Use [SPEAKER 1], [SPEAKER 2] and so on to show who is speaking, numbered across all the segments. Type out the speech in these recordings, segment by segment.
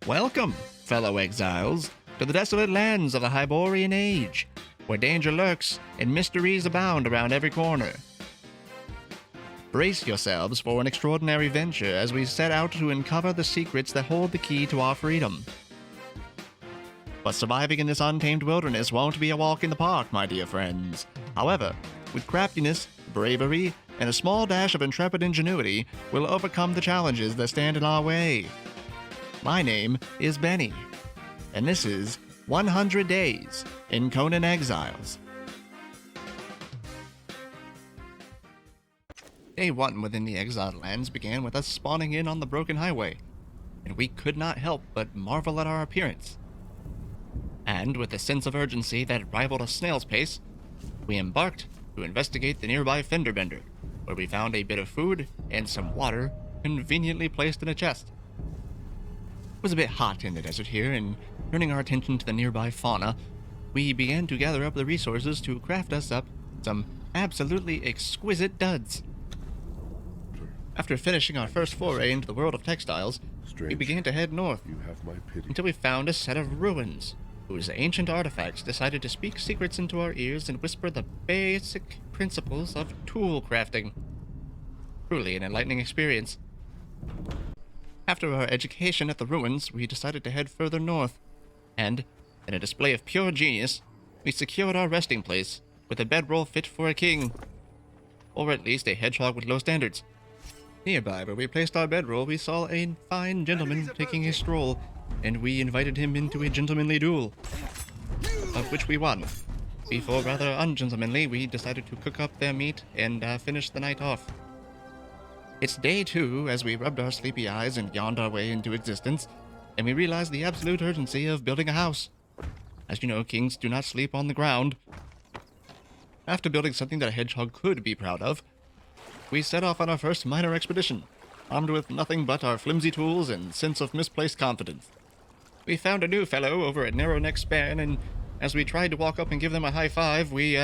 [SPEAKER 1] Welcome, fellow exiles, to the desolate lands of the Hyborian Age, where danger lurks and mysteries abound around every corner. Brace yourselves for an extraordinary venture as we set out to uncover the secrets that hold the key to our freedom. But surviving in this untamed wilderness won't be a walk in the park, my dear friends. However, with craftiness, bravery, and a small dash of intrepid ingenuity, we'll overcome the challenges that stand in our way. My name is Benny, and this is 100 Days in Conan Exiles. Day 1 within the exiled lands began with us spawning in on the broken highway, and we could not help but marvel at our appearance. And with a sense of urgency that rivaled a snail's pace, we embarked to investigate the nearby fender bender, where we found a bit of food and some water conveniently placed in a chest. It was a bit hot in the desert here, and turning our attention to the nearby fauna, we began to gather up the resources to craft us up some absolutely exquisite duds. After finishing our first foray into the world of textiles, we began to head north until we found a set of ruins, whose ancient artifacts decided to speak secrets into our ears and whisper the basic principles of tool crafting. Truly an enlightening experience. After our education at the ruins, we decided to head further north, and, in a display of pure genius, we secured our resting place with a bedroll fit for a king, or at least a hedgehog with low standards. Nearby where we placed our bedroll, we saw a fine gentleman taking a stroll, and we invited him into a gentlemanly duel, of which we won. Before rather ungentlemanly, we decided to cook up their meat and finish the night off. It's day 2 as we rubbed our sleepy eyes and yawned our way into existence, and we realized the absolute urgency of building a house. As you know, kings do not sleep on the ground. After building something that a hedgehog could be proud of, we set off on our first minor expedition, armed with nothing but our flimsy tools and sense of misplaced confidence. We found a new fellow over at Narrow Neck Span, and as we tried to walk up and give them a high five, we,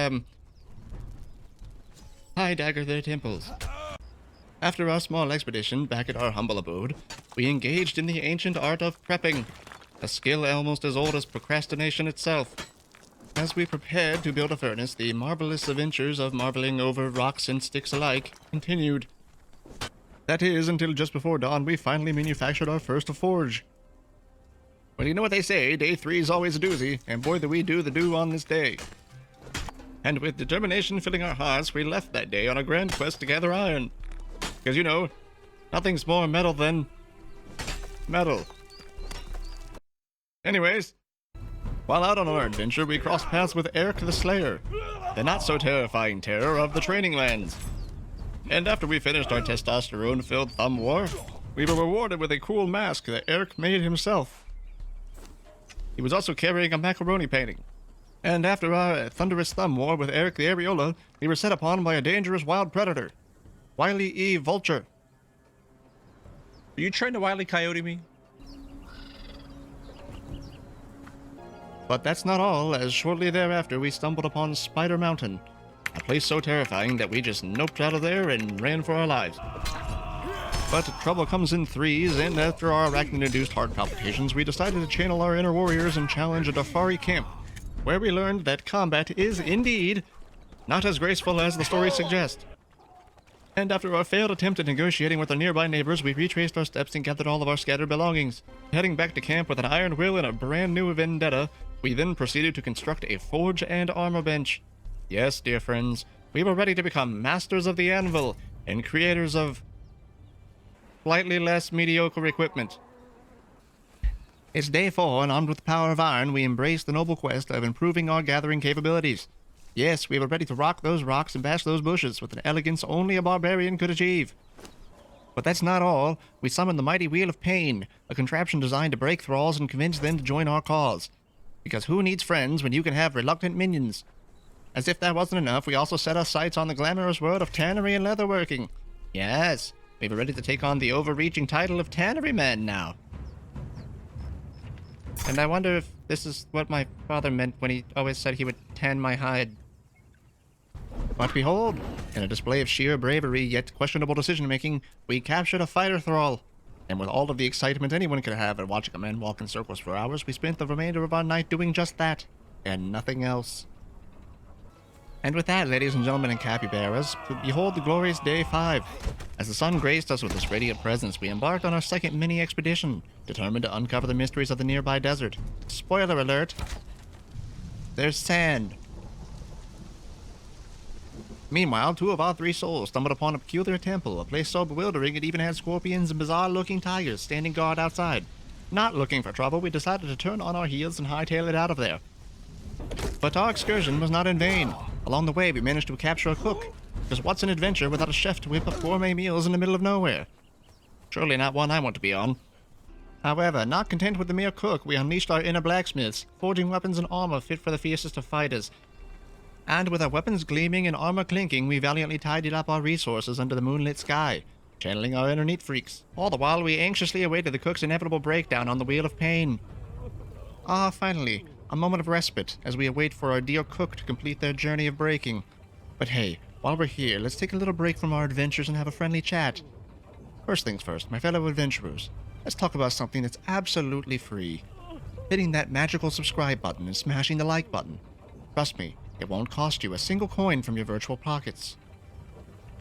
[SPEAKER 1] high-dagger their temples. After our small expedition back at our humble abode, we engaged in the ancient art of prepping, a skill almost as old as procrastination itself. As we prepared to build a furnace, the marvelous adventures of marveling over rocks and sticks alike continued. That is, until just before dawn we finally manufactured our first forge. Well, you know what they say, day 3 is always a doozy, and boy do we do the do on this day. And with determination filling our hearts, we left that day on a grand quest to gather iron. Because, you know, nothing's more metal than metal. Anyways, while out on our adventure, we crossed paths with Eric the Slayer, the not-so-terrifying terror of the training lands. And after we finished our testosterone-filled thumb war, we were rewarded with a cool mask that Eric made himself. He was also carrying a macaroni painting. And after our thunderous thumb war with Eric the Areola, we were set upon by a dangerous wild predator, Wily E. Vulture.
[SPEAKER 2] Are you trying to Wile E. Coyote me?
[SPEAKER 1] But that's not all, as shortly thereafter we stumbled upon Spider Mountain, a place so terrifying that we just noped out of there and ran for our lives. But trouble comes in threes, and after our arachnid-induced heart palpitations, we decided to channel our inner warriors and challenge a Dafari camp, where we learned that combat is indeed not as graceful as the story suggests. And after our failed attempt at negotiating with our nearby neighbors, we retraced our steps and gathered all of our scattered belongings. Heading back to camp with an iron will and a brand new vendetta, we then proceeded to construct a forge and armor bench. Yes, dear friends, we were ready to become masters of the anvil and creators of slightly less mediocre equipment. It's day 4, and armed with the power of iron, we embrace the noble quest of improving our gathering capabilities. Yes, we were ready to rock those rocks and bash those bushes with an elegance only a barbarian could achieve. But that's not all. We summoned the mighty Wheel of Pain, a contraption designed to break thralls and convince them to join our cause. Because who needs friends when you can have reluctant minions? As if that wasn't enough, we also set our sights on the glamorous world of tannery and leatherworking. Yes, we were ready to take on the overreaching title of Tanneryman now. And I wonder if this is what my father meant when he always said he would tan my hide. But behold, in a display of sheer bravery yet questionable decision-making, we captured a fighter thrall. And with all of the excitement anyone could have at watching a man walk in circles for hours, we spent the remainder of our night doing just that, and nothing else. And with that, ladies and gentlemen and capybaras, behold the glorious day 5. As the sun graced us with its radiant presence, we embarked on our second mini-expedition, determined to uncover the mysteries of the nearby desert. Spoiler alert, there's sand. Meanwhile, 2 of our 3 souls stumbled upon a peculiar temple, a place so bewildering it even had scorpions and bizarre-looking tigers standing guard outside. Not looking for trouble, we decided to turn on our heels and hightail it out of there. But our excursion was not in vain. Along the way, we managed to capture a cook, because what's an adventure without a chef to whip up gourmet meals in the middle of nowhere? Surely not one I want to be on. However, not content with the mere cook, we unleashed our inner blacksmiths, forging weapons and armor fit for the fiercest of fighters. And with our weapons gleaming and armor clinking, we valiantly tidied up our resources under the moonlit sky, channeling our inner neat freaks. All the while, we anxiously awaited the cook's inevitable breakdown on the Wheel of Pain. Ah, finally, a moment of respite as we await for our dear cook to complete their journey of breaking. But hey, while we're here, let's take a little break from our adventures and have a friendly chat. First things first, my fellow adventurers, let's talk about something that's absolutely free. Hitting that magical subscribe button and smashing the like button. Trust me, it won't cost you a single coin from your virtual pockets.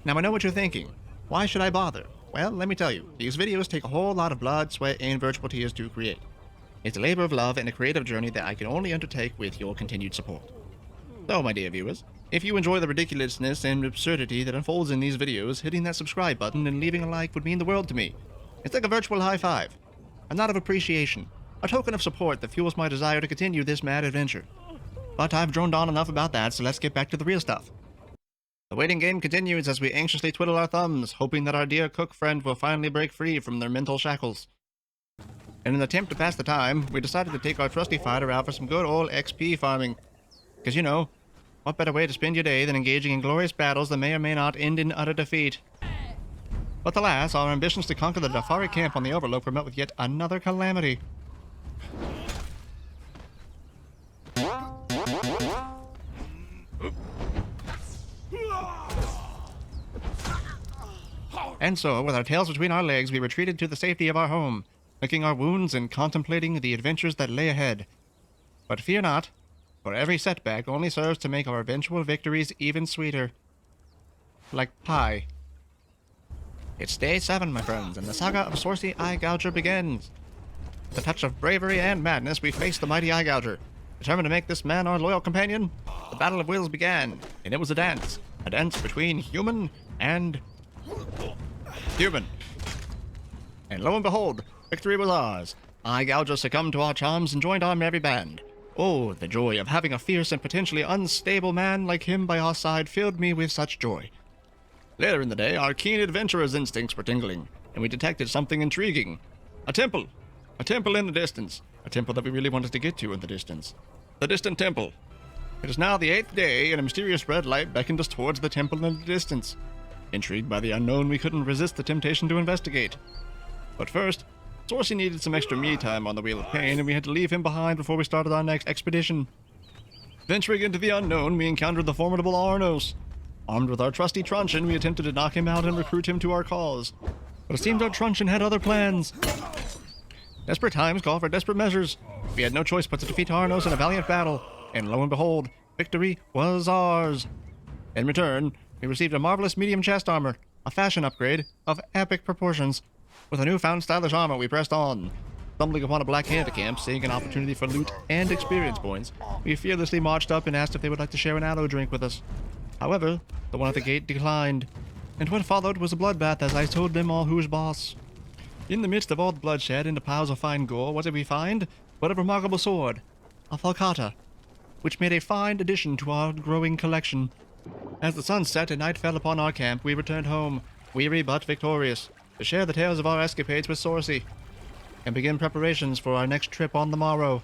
[SPEAKER 1] Now I know what you're thinking. Why should I bother? Well, let me tell you, these videos take a whole lot of blood, sweat, and virtual tears to create. It's a labor of love and a creative journey that I can only undertake with your continued support. So, my dear viewers, if you enjoy the ridiculousness and absurdity that unfolds in these videos, hitting that subscribe button and leaving a like would mean the world to me. It's like a virtual high five, a nod of appreciation, a token of support that fuels my desire to continue this mad adventure. But I've droned on enough about that, so let's get back to the real stuff. The waiting game continues as we anxiously twiddle our thumbs, hoping that our dear cook friend will finally break free from their mental shackles. In an attempt to pass the time, we decided to take our trusty fighter out for some good old XP farming. Because, you know, what better way to spend your day than engaging in glorious battles that may or may not end in utter defeat? But alas, our ambitions to conquer the Dafari camp on the Overlook were met with yet another calamity. And so, with our tails between our legs, we retreated to the safety of our home, licking our wounds and contemplating the adventures that lay ahead. But fear not, for every setback only serves to make our eventual victories even sweeter. Like pie. It's day 7, my friends, and the saga of Saucy Eye Gouger begins. With a touch of bravery and madness, we face the mighty Eye Gouger. Determined to make this man our loyal companion, the Battle of Wills began, and it was a dance between human and human. And lo and behold, victory was ours. Eye Gouger succumbed to our charms and joined our merry band. Oh, the joy of having a fierce and potentially unstable man like him by our side filled me with such joy. Later in the day, our keen adventurer's instincts were tingling, and we detected something intriguing. A temple. A temple in the distance. A temple that we really wanted to get to in the distance. The distant temple. It is now the 8th day, and a mysterious red light beckoned us towards the temple in the distance. Intrigued by the unknown, we couldn't resist the temptation to investigate. But first, Saucy needed some extra me time on the Wheel of Pain, and we had to leave him behind before we started our next expedition. Venturing into the unknown, we encountered the formidable Arnos. Armed with our trusty truncheon, we attempted to knock him out and recruit him to our cause. But it seemed our truncheon had other plans. Desperate times call for desperate measures. We had no choice but to defeat Arnos in a valiant battle, and lo and behold, victory was ours. In return, we received a marvelous medium chest armor, a fashion upgrade of epic proportions. With a newfound stylish armor, we pressed on. Stumbling upon a black handicamp, seeing an opportunity for loot and experience points, we fearlessly marched up and asked if they would like to share an aloe drink with us. However, the one at the gate declined, and what followed was a bloodbath as I told them all who's boss. In the midst of all the bloodshed and the piles of fine gore, what did we find? But a remarkable sword, a falcata, which made a fine addition to our growing collection. As the sun set and night fell upon our camp, we returned home, weary but victorious, to share the tales of our escapades with Saucy, and begin preparations for our next trip on the morrow.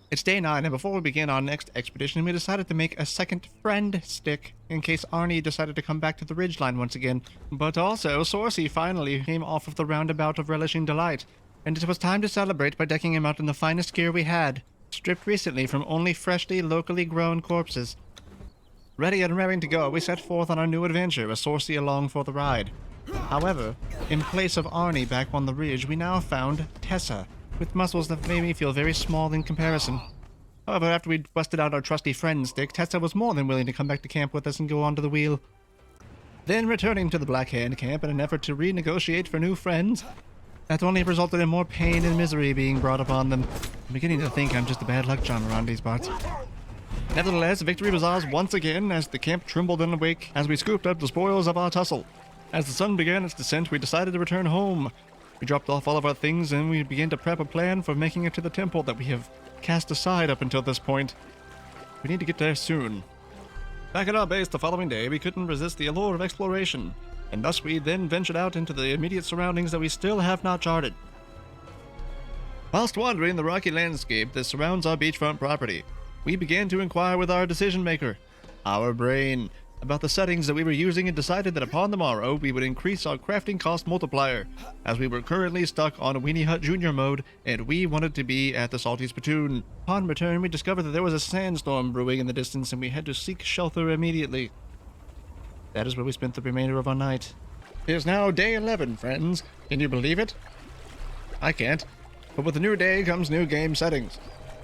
[SPEAKER 1] It's day 9, and before we begin our next expedition, we decided to make a second friend stick, in case Arnie decided to come back to the ridgeline once again. But also, Saucy finally came off of the roundabout of relishing delight, and it was time to celebrate by decking him out in the finest gear we had, stripped recently from only freshly locally grown corpses. Ready and raring to go, we set forth on our new adventure, with Sorcy along for the ride. However, in place of Arnie back on the ridge, we now found Tessa, with muscles that made me feel very small in comparison. However, after we'd busted out our trusty friend stick, Tessa was more than willing to come back to camp with us and go onto the wheel. Then returning to the Black Hand camp in an effort to renegotiate for new friends, that only resulted in more pain and misery being brought upon them. I'm beginning to think I'm just a bad luck charm around these parts. Nevertheless, victory was ours once again as the camp trembled in a wake as we scooped up the spoils of our tussle. As the sun began its descent, we decided to return home. We dropped off all of our things and we began to prep a plan for making it to the temple that we have cast aside up until this point. We need to get there soon. Back at our base the following day, we couldn't resist the allure of exploration, and thus we then ventured out into the immediate surroundings that we still have not charted. Whilst wandering the rocky landscape that surrounds our beachfront property, we began to inquire with our decision maker, our brain, about the settings that we were using and decided that upon the morrow we would increase our crafting cost multiplier, as we were currently stuck on Weenie Hut Jr. mode and we wanted to be at the Salty Spittoon. Upon return, we discovered that there was a sandstorm brewing in the distance and we had to seek shelter immediately. That is where we spent the remainder of our night. It is now day 11, friends. Can you believe it? I can't. But with the new day comes new game settings.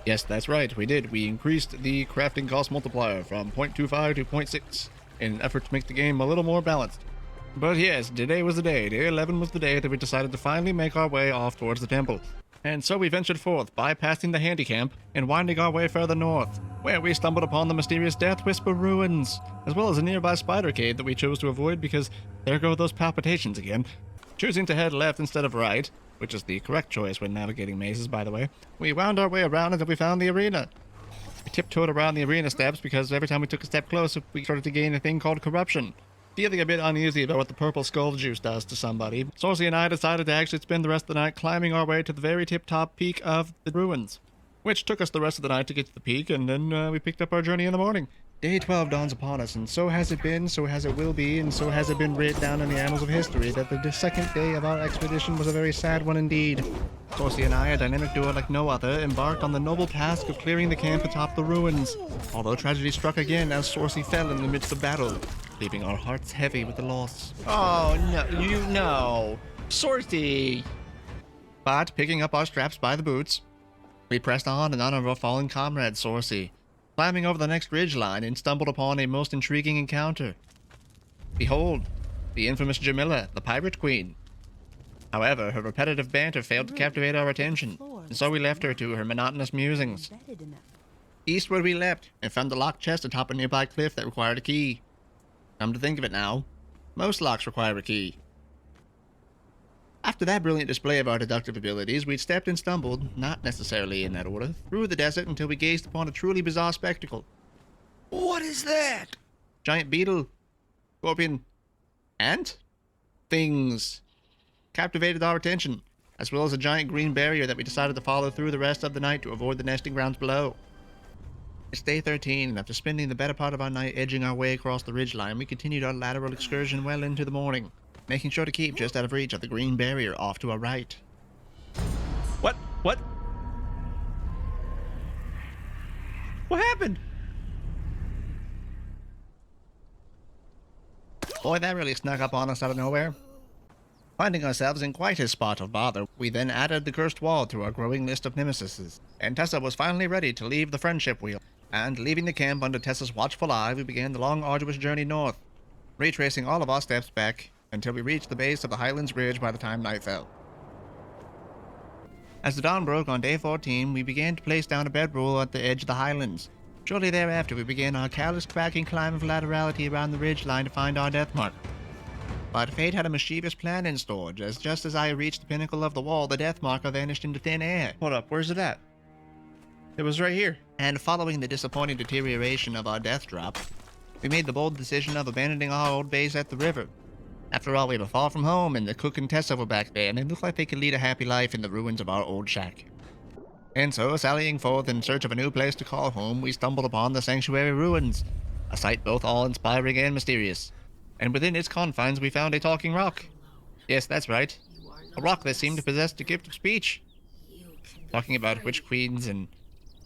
[SPEAKER 1] Yes, that's right, we did. We increased the crafting cost multiplier from 0.25 to 0.6 in an effort to make the game a little more balanced. But yes, today was the day. Day 11 was the day that we decided to finally make our way off towards the temple. And so we ventured forth, bypassing the handy camp and winding our way further north, where we stumbled upon the mysterious Death Whisper ruins, as well as a nearby spider cave that we chose to avoid because there go those palpitations again. Choosing to head left instead of right, which is the correct choice when navigating mazes, by the way, we wound our way around until we found the arena. We tiptoed around the arena steps because every time we took a step closer, we started to gain a thing called corruption. Feeling a bit uneasy about what the purple skull juice does to somebody, Sorcy and I decided to actually spend the rest of the night climbing our way to the very tip-top peak of the ruins, which took us the rest of the night to get to the peak, and then we picked up our journey in the morning. Day 12 dawns upon us, and so has it been, so has it will be, and so has it been written down in the annals of history that the second day of our expedition was a very sad one indeed. Sorcy and I, a dynamic duo like no other, embarked on the noble task of clearing the camp atop the ruins, although tragedy struck again as Sorcy fell in the midst of battle, leaving our hearts heavy with the loss.
[SPEAKER 2] Oh, no, you know. Sorcy!
[SPEAKER 1] But, picking up our straps by the boots, we pressed on in honor of our fallen comrade, Sorcy, climbing over the next ridgeline and stumbled upon a most intriguing encounter. Behold, the infamous Jamila, the Pirate Queen. However, her repetitive banter failed to captivate our attention, and so we left her to her monotonous musings. Eastward we leapt, and found a locked chest atop a nearby cliff that required a key. Come to think of it now, most locks require a key. After that brilliant display of our deductive abilities, we stepped and stumbled, not necessarily in that order, through the desert until we gazed upon a truly bizarre spectacle.
[SPEAKER 2] What is that?
[SPEAKER 1] Giant beetle, scorpion, ant? Things captivated our attention, as well as a giant green barrier that we decided to follow through the rest of the night to avoid the nesting grounds below. It's day 13, and after spending the better part of our night edging our way across the ridgeline, we continued our lateral excursion well into the morning, making sure to keep just out of reach of the green barrier off to our right.
[SPEAKER 2] What? What? What happened?
[SPEAKER 1] Boy, that really snuck up on us out of nowhere. Finding ourselves in quite a spot of bother, we then added the cursed wall to our growing list of nemesises, and Tessa was finally ready to leave the friendship wheel. And leaving the camp under Tessa's watchful eye, we began the long, arduous journey north, retracing all of our steps back until we reached the base of the Highlands Ridge by the time night fell. As the dawn broke on day 14, we began to place down a bedroll at the edge of the highlands. Shortly thereafter, we began our callous, cracking climb of laterality around the ridgeline to find our death mark. But fate had a mischievous plan in store, as just as I reached the pinnacle of the wall, the death marker vanished into thin air.
[SPEAKER 2] Hold up, where's it at? It was right here.
[SPEAKER 1] And following the disappointing deterioration of our death drop, we made the bold decision of abandoning our old base at the river. After all, we were far from home, and the cook and Tessa were back there, and it looked like they could lead a happy life in the ruins of our old shack. And so, sallying forth in search of a new place to call home, we stumbled upon the sanctuary ruins, a sight both awe-inspiring and mysterious. And within its confines we found a talking rock. Yes, that's right. A rock that seemed to possess the gift of speech. Talking about witch queens and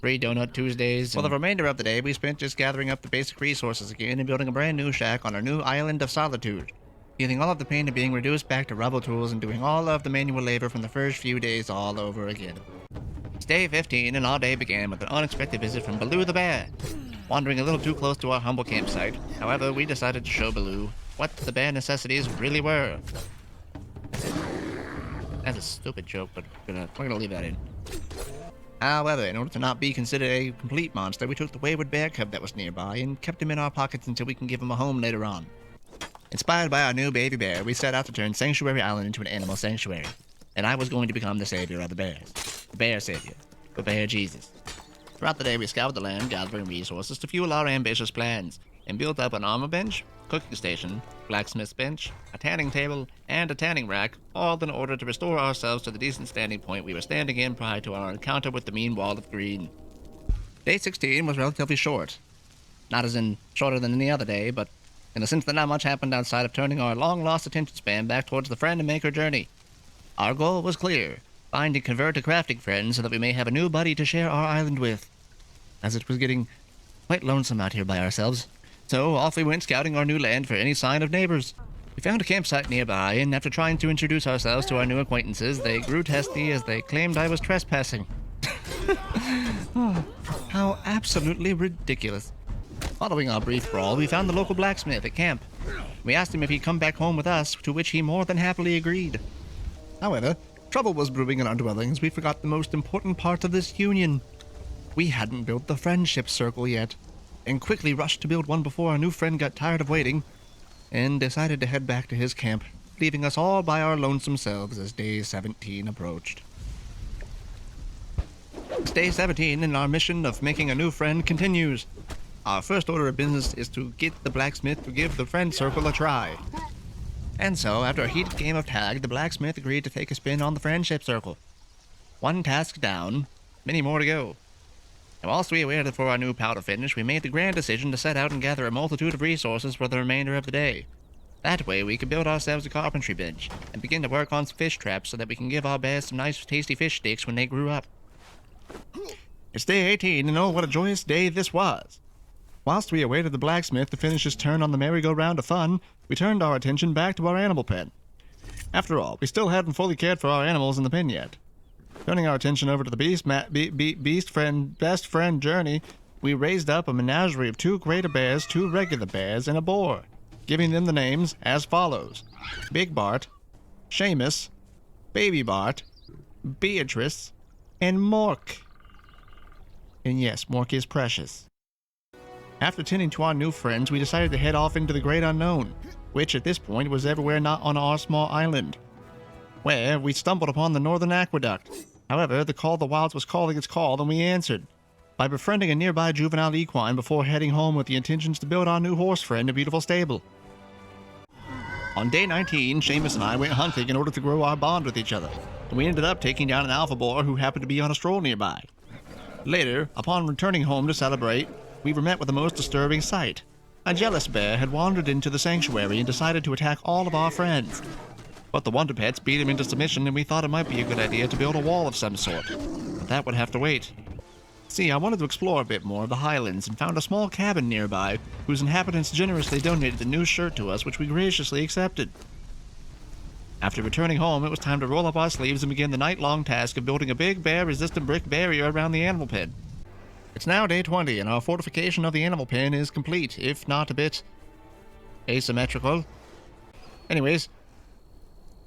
[SPEAKER 1] free donut Tuesdays. For the remainder of the day, we spent just gathering up the basic resources again and building a brand new shack on our new island of solitude. Feeling all of the pain of being reduced back to rubble tools and doing all of the manual labor from the first few days all over again. It's day 15, and our day began with an unexpected visit from Baloo the bear. Wandering a little too close to our humble campsite, however, we decided to show Baloo what the bare necessities really were. That's a stupid joke, but we're gonna leave that in. However, in order to not be considered a complete monster, we took the wayward bear cub that was nearby and kept him in our pockets until we can give him a home later on. Inspired by our new baby bear, we set out to turn Sanctuary Island into an animal sanctuary, and I was going to become the savior of the bears. The bear savior. The bear Jesus. Throughout the day, we scoured the land, gathering resources to fuel our ambitious plans, and built up an armor bench, cooking station, blacksmith's bench, a tanning table, and a tanning rack, all in order to restore ourselves to the decent standing point we were standing in prior to our encounter with the mean wall of green. Day 16 was relatively short. Not as in shorter than any other day, but in the sense that not much happened outside of turning our long-lost attention span back towards the friend and maker journey. Our goal was clear: find and convert a crafting friend so that we may have a new buddy to share our island with, as it was getting quite lonesome out here by ourselves. So off we went scouting our new land for any sign of neighbors. We found a campsite nearby, and after trying to introduce ourselves to our new acquaintances, they grew testy as they claimed I was trespassing. Oh, how absolutely ridiculous. Following our brief brawl, we found the local blacksmith at camp. We asked him if he'd come back home with us, to which he more than happily agreed. However, trouble was brewing in our dwellings. We forgot the most important part of this union. We hadn't built the friendship circle yet, and quickly rushed to build one before our new friend got tired of waiting, and decided to head back to his camp, leaving us all by our lonesome selves as day 17 approached. It's day 17, and our mission of making a new friend continues. Our first order of business is to get the blacksmith to give the friend circle a try. And so, after a heated game of tag, the blacksmith agreed to take a spin on the friendship circle. One task down, many more to go. And whilst we waited for our new powder finish, we made the grand decision to set out and gather a multitude of resources for the remainder of the day. That way, we could build ourselves a carpentry bench, and begin to work on fish traps so that we can give our bears some nice tasty fish sticks when they grew up. It's day 18, and oh, what a joyous day this was! Whilst we awaited the blacksmith to finish his turn on the merry-go-round of fun, we turned our attention back to our animal pen. After all, we still hadn't fully cared for our animals in the pen yet. Turning our attention over to the best friend journey, we raised up a menagerie of 2 greater bears, 2 regular bears, and a boar, giving them the names as follows: Big Bart, Seamus, Baby Bart, Beatrice, and Mork. And yes, Mork is precious. After tending to our new friends, we decided to head off into the great unknown, which at this point was everywhere not on our small island, where we stumbled upon the Northern Aqueduct. However, the call of the wilds was calling its call, and we answered by befriending a nearby juvenile equine before heading home with the intentions to build our new horse friend a beautiful stable. On day 19, Seamus and I went hunting in order to grow our bond with each other, and we ended up taking down an alpha boar who happened to be on a stroll nearby. Later, upon returning home to celebrate, we were met with a most disturbing sight. A jealous bear had wandered into the sanctuary and decided to attack all of our friends. But the Wonder Pets beat him into submission, and we thought it might be a good idea to build a wall of some sort. But that would have to wait. See, I wanted to explore a bit more of the highlands and found a small cabin nearby whose inhabitants generously donated a new shirt to us, which we graciously accepted. After returning home, it was time to roll up our sleeves and begin the night-long task of building a big bear-resistant brick barrier around the animal pen. It's now day 20, and our fortification of the animal pen is complete, if not a bit asymmetrical. Anyways,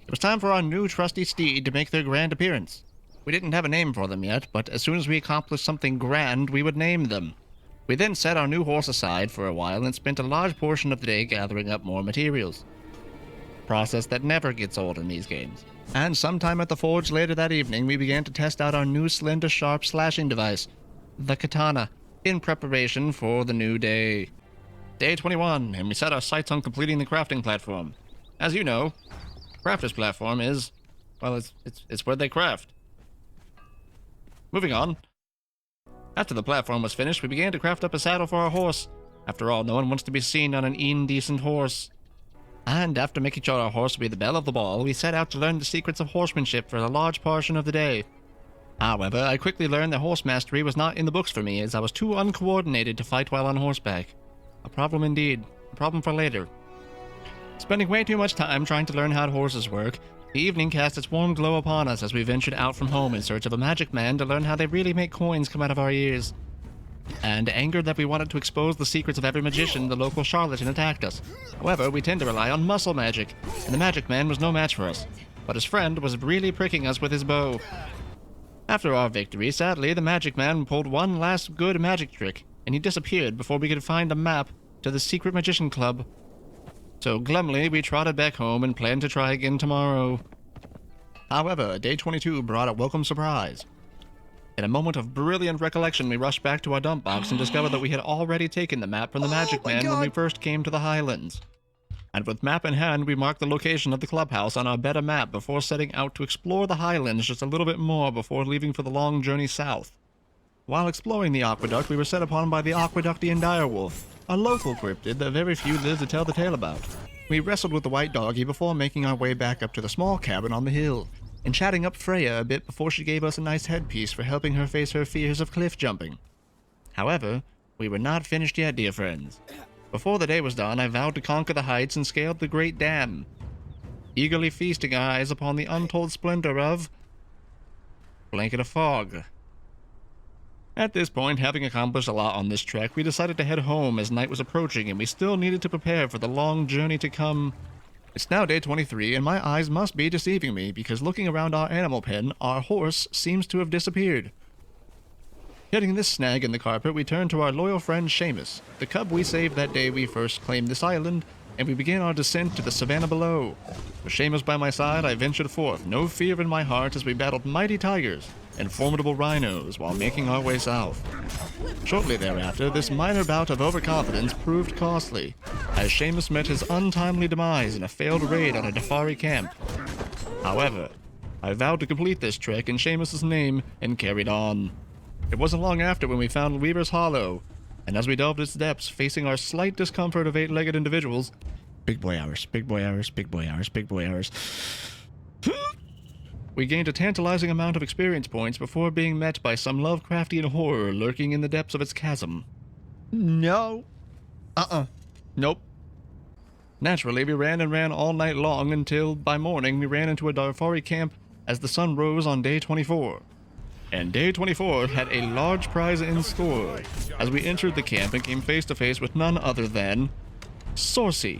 [SPEAKER 1] it was time for our new trusty steed to make their grand appearance. We didn't have a name for them yet, but as soon as we accomplished something grand, we would name them. We then set our new horse aside for a while and spent a large portion of the day gathering up more materials. Process that never gets old in these games. And sometime at the forge later that evening, we began to test out our new slender, sharp slashing device, the katana, in preparation for the new day. Day 21, and we set our sights on completing the crafting platform. As you know, crafter's platform is, well, it's where they craft. Moving on. After the platform was finished, we began to craft up a saddle for our horse. After all, no one wants to be seen on an indecent horse. And after making sure our horse would be the belle of the ball, we set out to learn the secrets of horsemanship for a large portion of the day. However, I quickly learned that horse mastery was not in the books for me, as I was too uncoordinated to fight while on horseback. A problem indeed. A problem for later. Spending way too much time trying to learn how horses work, the evening cast its warm glow upon us as we ventured out from home in search of a magic man to learn how they really make coins come out of our ears. And angered that we wanted to expose the secrets of every magician, the local charlatan attacked us. However, we tend to rely on muscle magic, and the magic man was no match for us. But his friend was really pricking us with his bow. After our victory, sadly, the magic man pulled one last good magic trick, and he disappeared before we could find a map to the secret magician club. So glumly, we trotted back home and planned to try again tomorrow. However, day 22 brought a welcome surprise. In a moment of brilliant recollection, we rushed back to our dump box and discovered that we had already taken the map from the magic man when we first came to the Highlands. And with map in hand, we marked the location of the clubhouse on our better map before setting out to explore the Highlands just a little bit more before leaving for the long journey south. While exploring the aqueduct, we were set upon by the Aqueductian direwolf, a local cryptid that very few live to tell the tale about. We wrestled with the white doggy before making our way back up to the small cabin on the hill, and chatting up Freya a bit before she gave us a nice headpiece for helping her face her fears of cliff jumping. However, we were not finished yet, dear friends. Before the day was done, I vowed to conquer the heights and scaled the great dam, eagerly feasting our eyes upon the untold splendor of Blanket of Fog. At this point, having accomplished a lot on this trek, we decided to head home as night was approaching and we still needed to prepare for the long journey to come. It's now day 23 and my eyes must be deceiving me because looking around our animal pen, our horse seems to have disappeared. Hitting this snag in the carpet, we turn to our loyal friend Seamus, the cub we saved that day we first claimed this island, and we begin our descent to the savannah below. With Seamus by my side, I ventured forth, no fear in my heart as we battled mighty tigers and formidable rhinos while making our way south. Shortly thereafter, this minor bout of overconfidence proved costly, as Seamus met his untimely demise in a failed raid on a Defari camp. However, I vowed to complete this trek in Seamus's name and carried on. It wasn't long after when we found Weaver's Hollow, and as we delved its depths, facing our slight discomfort of eight-legged individuals, big boy hours, big boy hours, big boy hours, big boy hours, we gained a tantalizing amount of experience points before being met by some Lovecraftian horror lurking in the depths of its chasm. No. Nope. Naturally, we ran and ran all night long until, by morning, we ran into a Darfari camp as the sun rose on day 24. And day 24 had a large prize in store, as we entered the camp and came face to face with none other than Sorcy.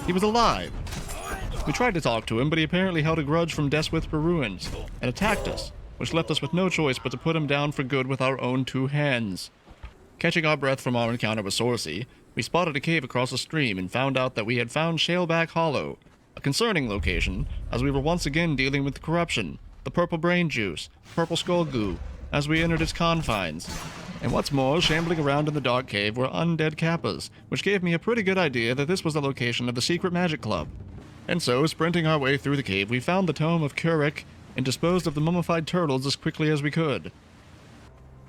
[SPEAKER 1] He was alive. We tried to talk to him, but he apparently held a grudge from Death's Whisper Ruins, and attacked us, which left us with no choice but to put him down for good with our own two hands. Catching our breath from our encounter with Sorcy, we spotted a cave across a stream and found out that we had found Shaleback Hollow, a concerning location, as we were once again dealing with corruption, the purple brain juice, purple skull goo, as we entered its confines. And what's more, shambling around in the dark cave were undead kappas, which gave me a pretty good idea that this was the location of the secret magic club. And so, sprinting our way through the cave, we found the tome of Kurek and disposed of the mummified turtles as quickly as we could.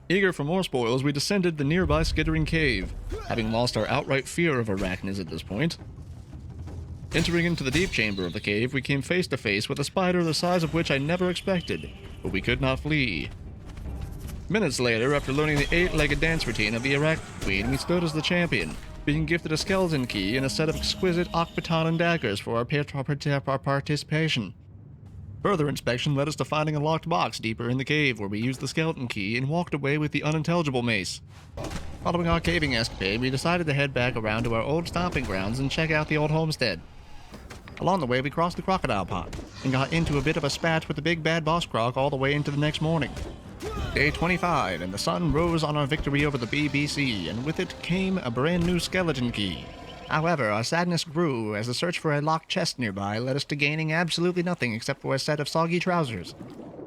[SPEAKER 1] Eager for more spoils, we descended the nearby skittering cave, having lost our outright fear of arachnids at this point. Entering into the deep chamber of the cave, we came face to face with a spider the size of which I never expected, but we could not flee. Minutes later, after learning the 8-legged dance routine of the Arachnid Queen, we stood as the champion, being gifted a skeleton key and a set of exquisite Akbaton daggers for our participation. Further inspection led us to finding a locked box deeper in the cave, where we used the skeleton key and walked away with the unintelligible mace. Following our caving escapade, we decided to head back around to our old stomping grounds and check out the old homestead. Along the way, we crossed the crocodile pond and got into a bit of a spat with the big bad boss croc all the way into the next morning. Day 25, and the sun rose on our victory over the BBC, and with it came a brand new skeleton key. However, our sadness grew as the search for a locked chest nearby led us to gaining absolutely nothing except for a set of soggy trousers.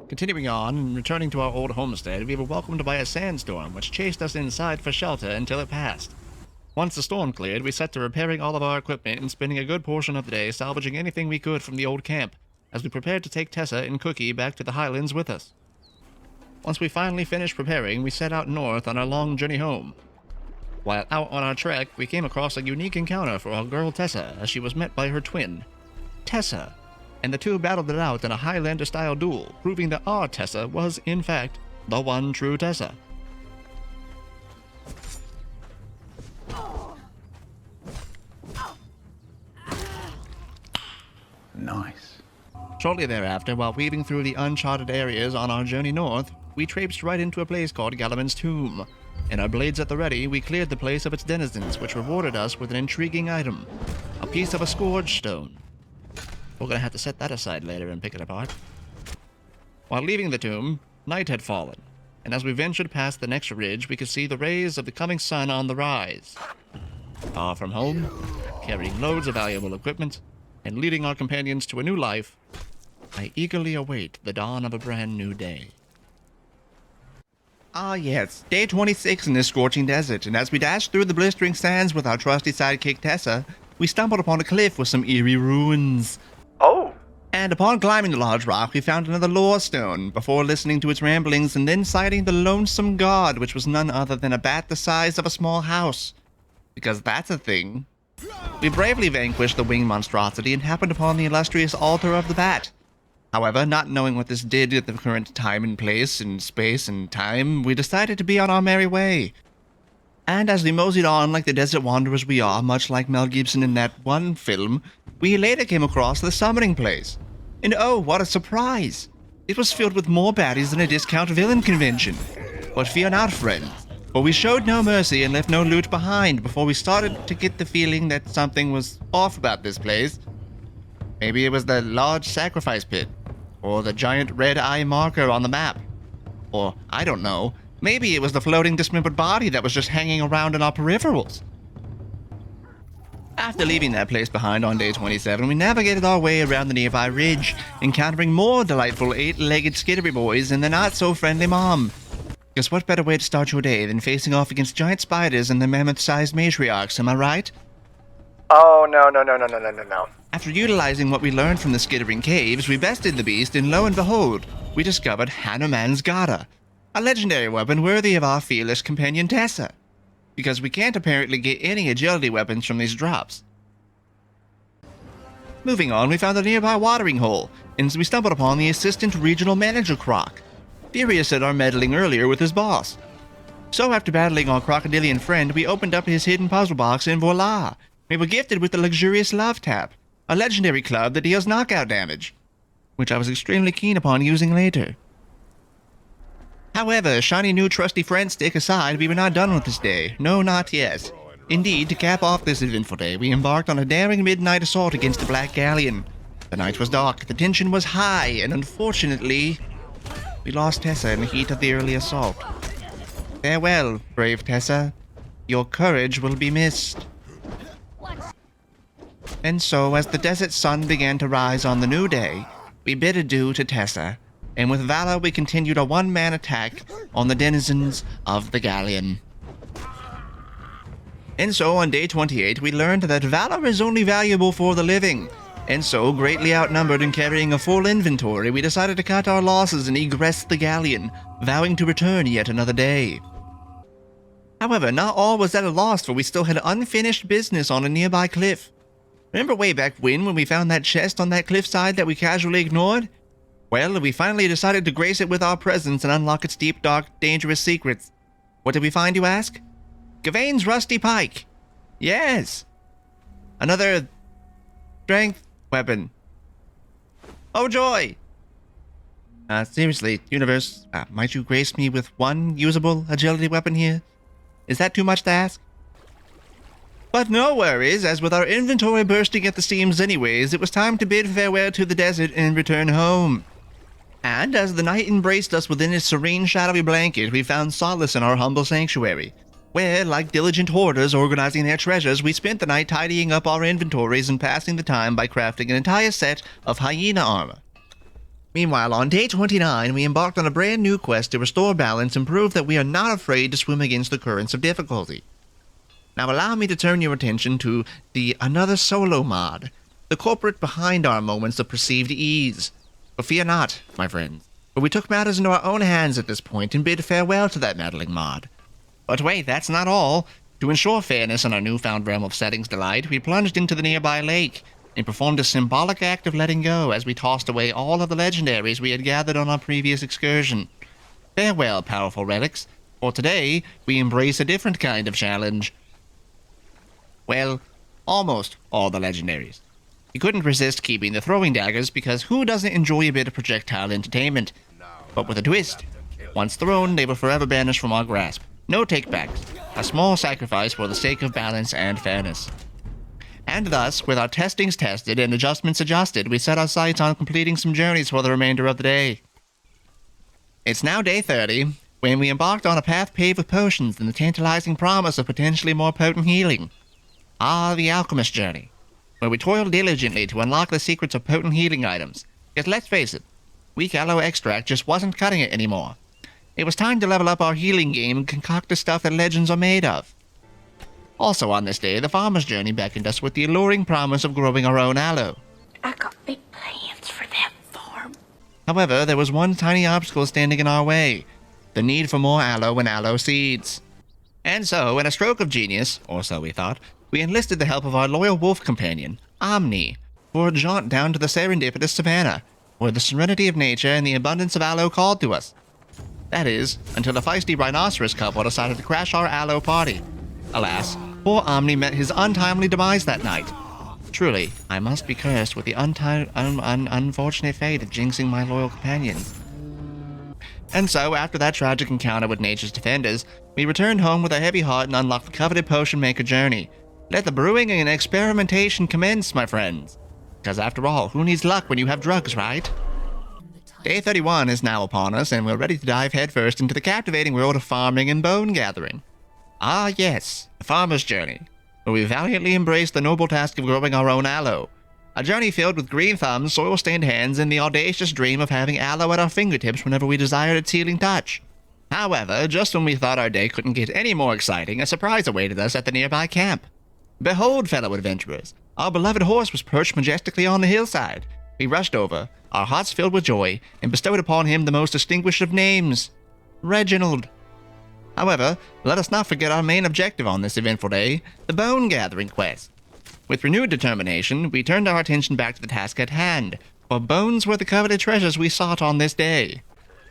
[SPEAKER 1] Continuing on and returning to our old homestead, we were welcomed by a sandstorm which chased us inside for shelter until it passed. Once the storm cleared, we set to repairing all of our equipment and spending a good portion of the day salvaging anything we could from the old camp, as we prepared to take Tessa and Cookie back to the Highlands with us. Once we finally finished preparing, we set out north on our long journey home. While out on our trek, we came across a unique encounter for our girl Tessa, as she was met by her twin. Tessa, and the two battled it out in a Highlander-style duel, proving that our Tessa was, in fact, the one true Tessa.
[SPEAKER 3] Nice.
[SPEAKER 1] Shortly thereafter, while weaving through the uncharted areas on our journey north, we traipsed right into a place called Galaman's Tomb. And our blades at the ready, we cleared the place of its denizens, which rewarded us with an intriguing item, a piece of a scourge stone. We're gonna have to set that aside later and pick it apart. While leaving the tomb, night had fallen, and as we ventured past the next ridge, we could see the rays of the coming sun on the rise. Far from home, carrying loads of valuable equipment, and leading our companions to a new life, I eagerly await the dawn of a brand new day. Ah yes, day 26 in this scorching desert, and as we dashed through the blistering sands with our trusty sidekick Tessa, we stumbled upon a cliff with some eerie ruins.
[SPEAKER 3] Oh!
[SPEAKER 1] And upon climbing the large rock, we found another lore stone, before listening to its ramblings and then sighting the lonesome god, which was none other than a bat the size of a small house. Because that's a thing. We bravely vanquished the winged monstrosity and happened upon the illustrious altar of the bat. However, not knowing what this did at the current time and place and space and time, we decided to be on our merry way. And as we moseyed on like the desert wanderers we are, much like Mel Gibson in that one film, we later came across the summoning place. And oh, what a surprise! It was filled with more baddies than a discount villain convention. But fear not, friends, for we showed no mercy and left no loot behind before we started to get the feeling that something was off about this place. Maybe it was the large sacrifice pit, or the giant red eye marker on the map. Or, I don't know, maybe it was the floating dismembered body that was just hanging around in our peripherals. After leaving that place behind on day 27, we navigated our way around the nearby ridge, encountering more delightful 8-legged skittery boys and their not-so-friendly mom. Guess what better way to start your day than facing off against giant spiders and their mammoth-sized matriarchs, am I right?
[SPEAKER 3] Oh, no.
[SPEAKER 1] After utilizing what we learned from the skittering caves, we bested the beast, and lo and behold, we discovered Hanuman's Gada, a legendary weapon worthy of our fearless companion Tessa, because we can't apparently get any agility weapons from these drops. Moving on, we found a nearby watering hole, and we stumbled upon the assistant regional manager Croc, furious at our meddling earlier with his boss. So after battling our crocodilian friend, we opened up his hidden puzzle box, and voila! We were gifted with the luxurious Love Tap, a legendary club that deals knockout damage, which I was extremely keen upon using later. However, shiny new trusty friend stick aside, we were not done with this day. No, not yet. Indeed, to cap off this eventful day, we embarked on a daring midnight assault against the Black Galleon. The night was dark, the tension was high, and unfortunately, we lost Tessa in the heat of the early assault. Farewell, brave Tessa. Your courage will be missed. And so, as the desert sun began to rise on the new day, we bid adieu to Tessa, and with valor we continued a one-man attack on the denizens of the Galleon. And so, on day 28, we learned that valor is only valuable for the living, and so, greatly outnumbered and carrying a full inventory, we decided to cut our losses and egress the Galleon, vowing to return yet another day. However, not all was at a loss, for we still had unfinished business on a nearby cliff. Remember way back when we found that chest on that cliffside that we casually ignored? Well, we finally decided to grace it with our presence and unlock its deep, dark, dangerous secrets. What did we find, you ask? Gavain's rusty pike. Yes. Another strength weapon. Oh joy! Seriously, universe, might you grace me with one usable agility weapon here? Is that too much to ask? But no worries, as with our inventory bursting at the seams anyways, it was time to bid farewell to the desert and return home. And as the night embraced us within its serene shadowy blanket, we found solace in our humble sanctuary, where, like diligent hoarders organizing their treasures, we spent the night tidying up our inventories and passing the time by crafting an entire set of hyena armor. Meanwhile, on day 29, we embarked on a brand new quest to restore balance and prove that we are not afraid to swim against the currents of difficulty. Now allow me to turn your attention to the Another Solo mod, the culprit behind our moments of perceived ease. But fear not, my friends, for we took matters into our own hands at this point and bid farewell to that meddling mod. But wait, that's not all. To ensure fairness in our newfound realm of settings delight, we plunged into the nearby lake, and performed a symbolic act of letting go as we tossed away all of the legendaries we had gathered on our previous excursion. Farewell, powerful relics, for today we embrace a different kind of challenge. Well, almost all the legendaries. We couldn't resist keeping the throwing daggers because who doesn't enjoy a bit of projectile entertainment? But with a twist. Once thrown, they will forever vanish from our grasp. No takebacks. A small sacrifice for the sake of balance and fairness. And thus, with our testings tested and adjustments adjusted, we set our sights on completing some journeys for the remainder of the day. It's now day 30, when we embarked on a path paved with potions and the tantalizing promise of potentially more potent healing. Ah, the alchemist journey, where we toiled diligently to unlock the secrets of potent healing items. Because let's face it, weak aloe extract just wasn't cutting it anymore. It was time to level up our healing game and concoct the stuff that legends are made of. Also on this day, the farmer's journey beckoned us with the alluring promise of growing our own aloe.
[SPEAKER 4] I got big plans for that farm.
[SPEAKER 1] However, there was one tiny obstacle standing in our way. The need for more aloe and aloe seeds. And so, in a stroke of genius, or so we thought, we enlisted the help of our loyal wolf companion, Omni, for a jaunt down to the serendipitous savannah, where the serenity of nature and the abundance of aloe called to us. That is, until the feisty rhinoceros couple decided to crash our aloe party. Alas, poor Omni met his untimely demise that night. Truly, I must be cursed with the unfortunate fate of jinxing my loyal companions. And so, after that tragic encounter with nature's defenders, we returned home with a heavy heart and unlocked the coveted potion maker journey. Let the brewing and experimentation commence, my friends. Because after all, who needs luck when you have drugs, right? Day 31 is now upon us, and we're ready to dive headfirst into the captivating world of farming and bone gathering. Ah yes, the farmer's journey, where we valiantly embrace the noble task of growing our own aloe. A journey filled with green thumbs, soil-stained hands, and the audacious dream of having aloe at our fingertips whenever we desired its healing touch. However, just when we thought our day couldn't get any more exciting, a surprise awaited us at the nearby camp. Behold, fellow adventurers, our beloved horse was perched majestically on the hillside. We rushed over, our hearts filled with joy, and bestowed upon him the most distinguished of names, Reginald. However, let us not forget our main objective on this eventful day, the bone gathering quest. With renewed determination, we turned our attention back to the task at hand, for bones were the coveted treasures we sought on this day.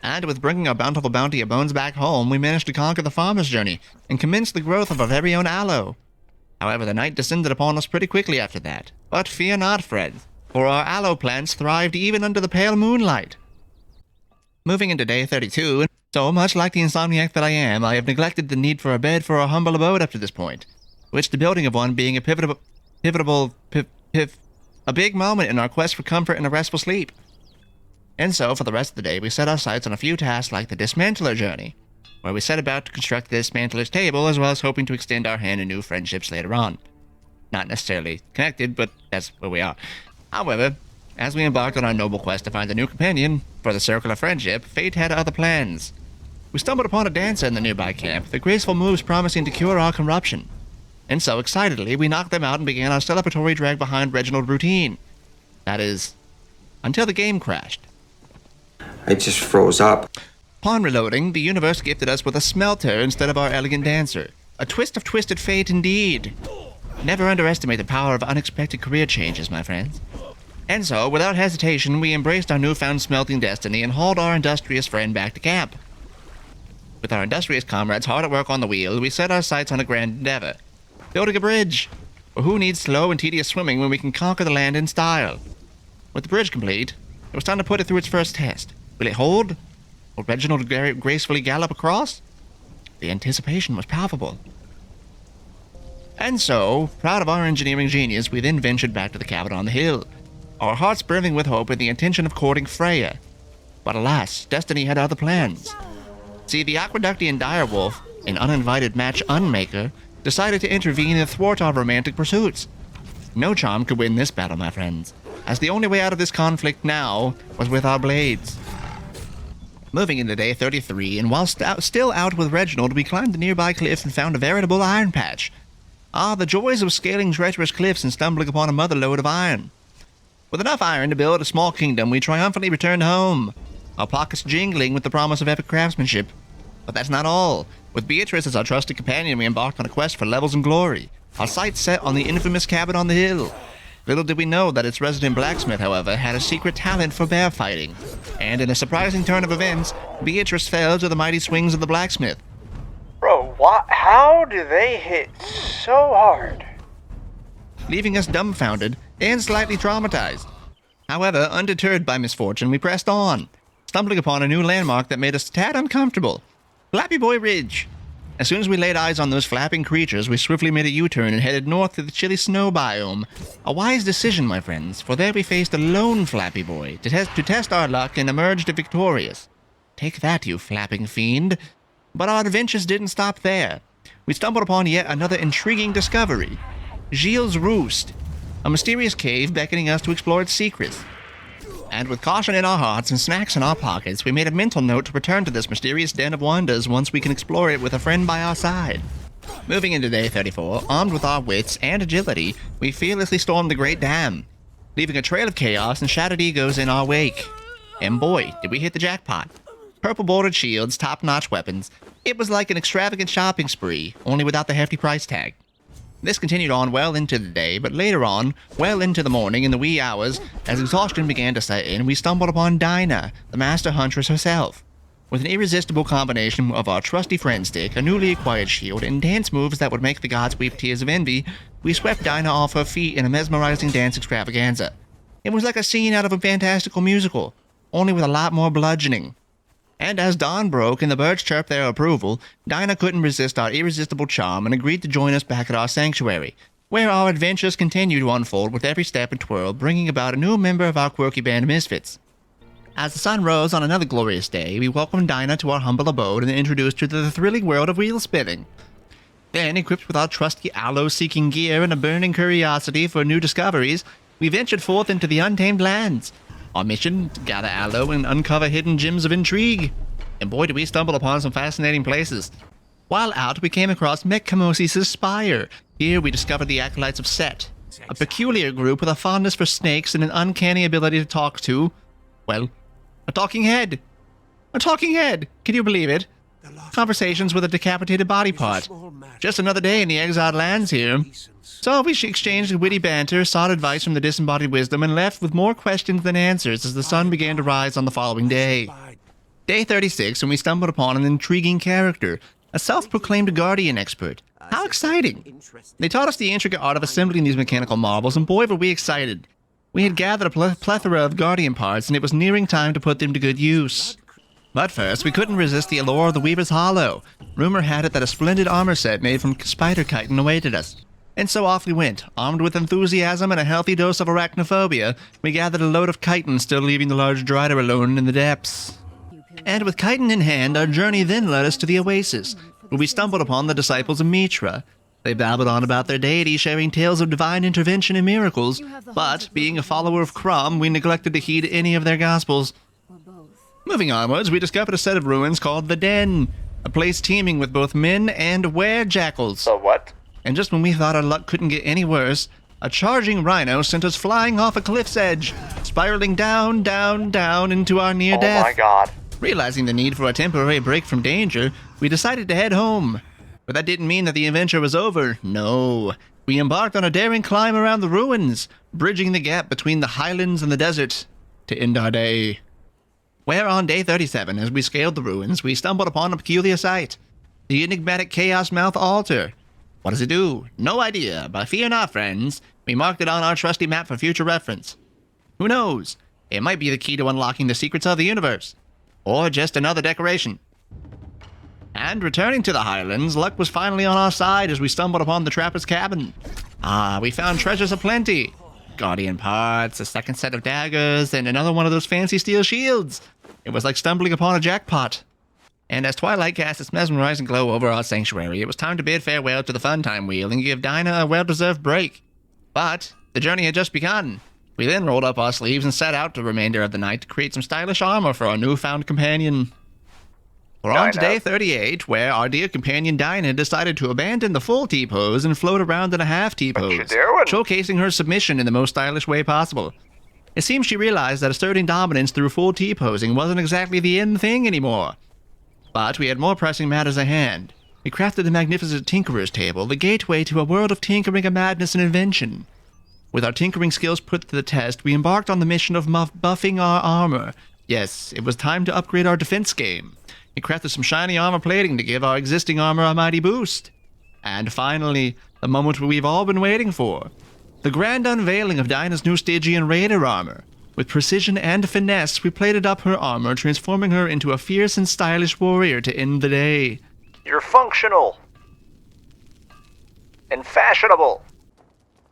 [SPEAKER 1] And with bringing our bountiful bounty of bones back home, we managed to conquer the farmer's journey and commence the growth of our very own aloe. However, the night descended upon us pretty quickly after that. But fear not, friends, for our aloe plants thrived even under the pale moonlight. Moving into day 32, so much like the insomniac that I am, I have neglected the need for a bed for our humble abode up to this point, which the building of one being a a big moment in our quest for comfort and a restful sleep. And so, for the rest of the day, we set our sights on a few tasks like the Dismantler journey, where we set about to construct the Dismantler's table, as well as hoping to extend our hand in new friendships later on. Not necessarily connected, but that's where we are. However, as we embarked on our noble quest to find a new companion for the Circle of Friendship, fate had other plans. We stumbled upon a dancer in the nearby camp, with graceful moves promising to cure our corruption. And so, excitedly, we knocked them out and began our celebratory drag-behind Reginald routine. That is, until the game crashed.
[SPEAKER 5] I just froze up.
[SPEAKER 1] Upon reloading, the universe gifted us with a smelter instead of our elegant dancer. A twist of twisted fate indeed. Never underestimate the power of unexpected career changes, my friends. And so, without hesitation, we embraced our newfound smelting destiny and hauled our industrious friend back to camp. With our industrious comrades hard at work on the wheel, we set our sights on a grand endeavor. Building a bridge. For who needs slow and tedious swimming when we can conquer the land in style? With the bridge complete, it was time to put it through its first test. Will it hold? Will Reginald gracefully gallop across? The anticipation was palpable. And so, proud of our engineering genius, we then ventured back to the cabin on the hill, our hearts brimming with hope and the intention of courting Freya. But alas, destiny had other plans. See, the Aqueductian direwolf, an uninvited match unmaker, decided to intervene and thwart our romantic pursuits. No charm could win this battle, my friends, as the only way out of this conflict now was with our blades. Moving into day 33, and while still out with Reginald, we climbed the nearby cliff and found a veritable iron patch. Ah, the joys of scaling treacherous cliffs and stumbling upon a mother lode of iron. With enough iron to build a small kingdom, we triumphantly returned home, our pockets jingling with the promise of epic craftsmanship. But that's not all. With Beatrice as our trusted companion, we embarked on a quest for levels and glory, our sights set on the infamous cabin on the hill. Little did we know that its resident blacksmith, however, had a secret talent for bear fighting. And in a surprising turn of events, Beatrice fell to the mighty swings of the blacksmith.
[SPEAKER 3] Bro, how do they hit so hard?
[SPEAKER 1] Leaving us dumbfounded and slightly traumatized. However, undeterred by misfortune, we pressed on, stumbling upon a new landmark that made us a tad uncomfortable. Flappy Boy Ridge. As soon as we laid eyes on those flapping creatures, we swiftly made a U-turn and headed north to the chilly snow biome. A wise decision, my friends, for there we faced a lone Flappy Boy to test our luck and emerged victorious. Take that, you flapping fiend. But our adventures didn't stop there. We stumbled upon yet another intriguing discovery. Gilles' Roost, a mysterious cave beckoning us to explore its secrets. And with caution in our hearts and snacks in our pockets, we made a mental note to return to this mysterious den of wonders once we can explore it with a friend by our side. Moving into day 34, armed with our wits and agility, we fearlessly stormed the Great Dam, leaving a trail of chaos and shattered egos in our wake. And boy, did we hit the jackpot. Purple bordered shields, top-notch weapons. It was like an extravagant shopping spree, only without the hefty price tag. This continued on well into the day, but later on, well into the morning in the wee hours, as exhaustion began to set in, we stumbled upon Dinah, the master huntress herself. With an irresistible combination of our trusty friend stick, a newly acquired shield, and dance moves that would make the gods weep tears of envy, we swept Dinah off her feet in a mesmerizing dance extravaganza. It was like a scene out of a fantastical musical, only with a lot more bludgeoning. And as dawn broke and the birds chirped their approval, Dinah couldn't resist our irresistible charm and agreed to join us back at our sanctuary, where our adventures continue to unfold with every step and twirl, bringing about a new member of our quirky band of misfits. As the sun rose on another glorious day, we welcomed Dinah to our humble abode and introduced her to the thrilling world of wheel spinning. Then, equipped with our trusty aloe-seeking gear and a burning curiosity for new discoveries, we ventured forth into the untamed lands. Our mission, to gather aloe and uncover hidden gems of intrigue. And boy, did we stumble upon some fascinating places. While out, we came across Mekhamosis' Spire. Here we discovered the Acolytes of Set, a peculiar group with a fondness for snakes and an uncanny ability to talk to, well, a talking head. A talking head! Can you believe it? Conversations with a decapitated body part. Just another day in the exiled lands here. So we exchanged witty banter, sought advice from the disembodied wisdom, and left with more questions than answers as the sun began to rise on the following day. Day 36, and we stumbled upon an intriguing character, a self-proclaimed guardian expert. How exciting! They taught us the intricate art of assembling these mechanical marvels, and boy were we excited. We had gathered a plethora of guardian parts, and it was nearing time to put them to good use. But first, we couldn't resist the allure of the Weaver's Hollow. Rumor had it that a splendid armor set made from spider chitin awaited us. And so off we went, armed with enthusiasm and a healthy dose of arachnophobia. We gathered a load of chitin, still leaving the large drider alone in the depths. And with chitin in hand, our journey then led us to the oasis, where we stumbled upon the disciples of Mitra. They babbled on about their deity, sharing tales of divine intervention and miracles, but, being a follower of Crum, we neglected to heed any of their gospels. Moving onwards, we discovered a set of ruins called the Den, a place teeming with both men and were-jackals.
[SPEAKER 3] The what?
[SPEAKER 1] And just when we thought our luck couldn't get any worse, a charging rhino sent us flying off a cliff's edge, spiraling down, down, down into our near death.
[SPEAKER 3] Oh my god.
[SPEAKER 1] Realizing the need for a temporary break from danger, we decided to head home. But that didn't mean that the adventure was over. No. We embarked on a daring climb around the ruins, bridging the gap between the highlands and the desert, to end our day. Where on day 37, as we scaled the ruins, we stumbled upon a peculiar sight. The enigmatic Chaos Mouth Altar. What does it do? No idea, but fear not, friends. We marked it on our trusty map for future reference. Who knows? It might be the key to unlocking the secrets of the universe. Or just another decoration. And returning to the Highlands, luck was finally on our side as we stumbled upon the Trapper's Cabin. We found treasures aplenty. Guardian parts, a second set of daggers, and another one of those fancy steel shields. It was like stumbling upon a jackpot. And as twilight cast its mesmerizing glow over our sanctuary, it was time to bid farewell to the fun time wheel and give Dinah a well-deserved break. But the journey had just begun. We then rolled up our sleeves and set out the remainder of the night to create some stylish armor for our newfound companion. We're on to day 38, where our dear companion Dinah decided to abandon the full T-pose and float around in a half T-pose, showcasing her submission in the most stylish way possible. It seems she realized that asserting dominance through full T-posing wasn't exactly the in thing anymore. But we had more pressing matters at hand. We crafted the magnificent Tinkerer's Table, the gateway to a world of tinkering and madness and invention. With our tinkering skills put to the test, we embarked on the mission of buffing our armor. Yes, it was time to upgrade our defense game. We crafted some shiny armor plating to give our existing armor a mighty boost. And finally, the moment we've all been waiting for. The grand unveiling of Dinah's new Stygian Raider armor. With precision and finesse, we plated up her armor, transforming her into a fierce and stylish warrior to end the day.
[SPEAKER 3] You're functional. And fashionable.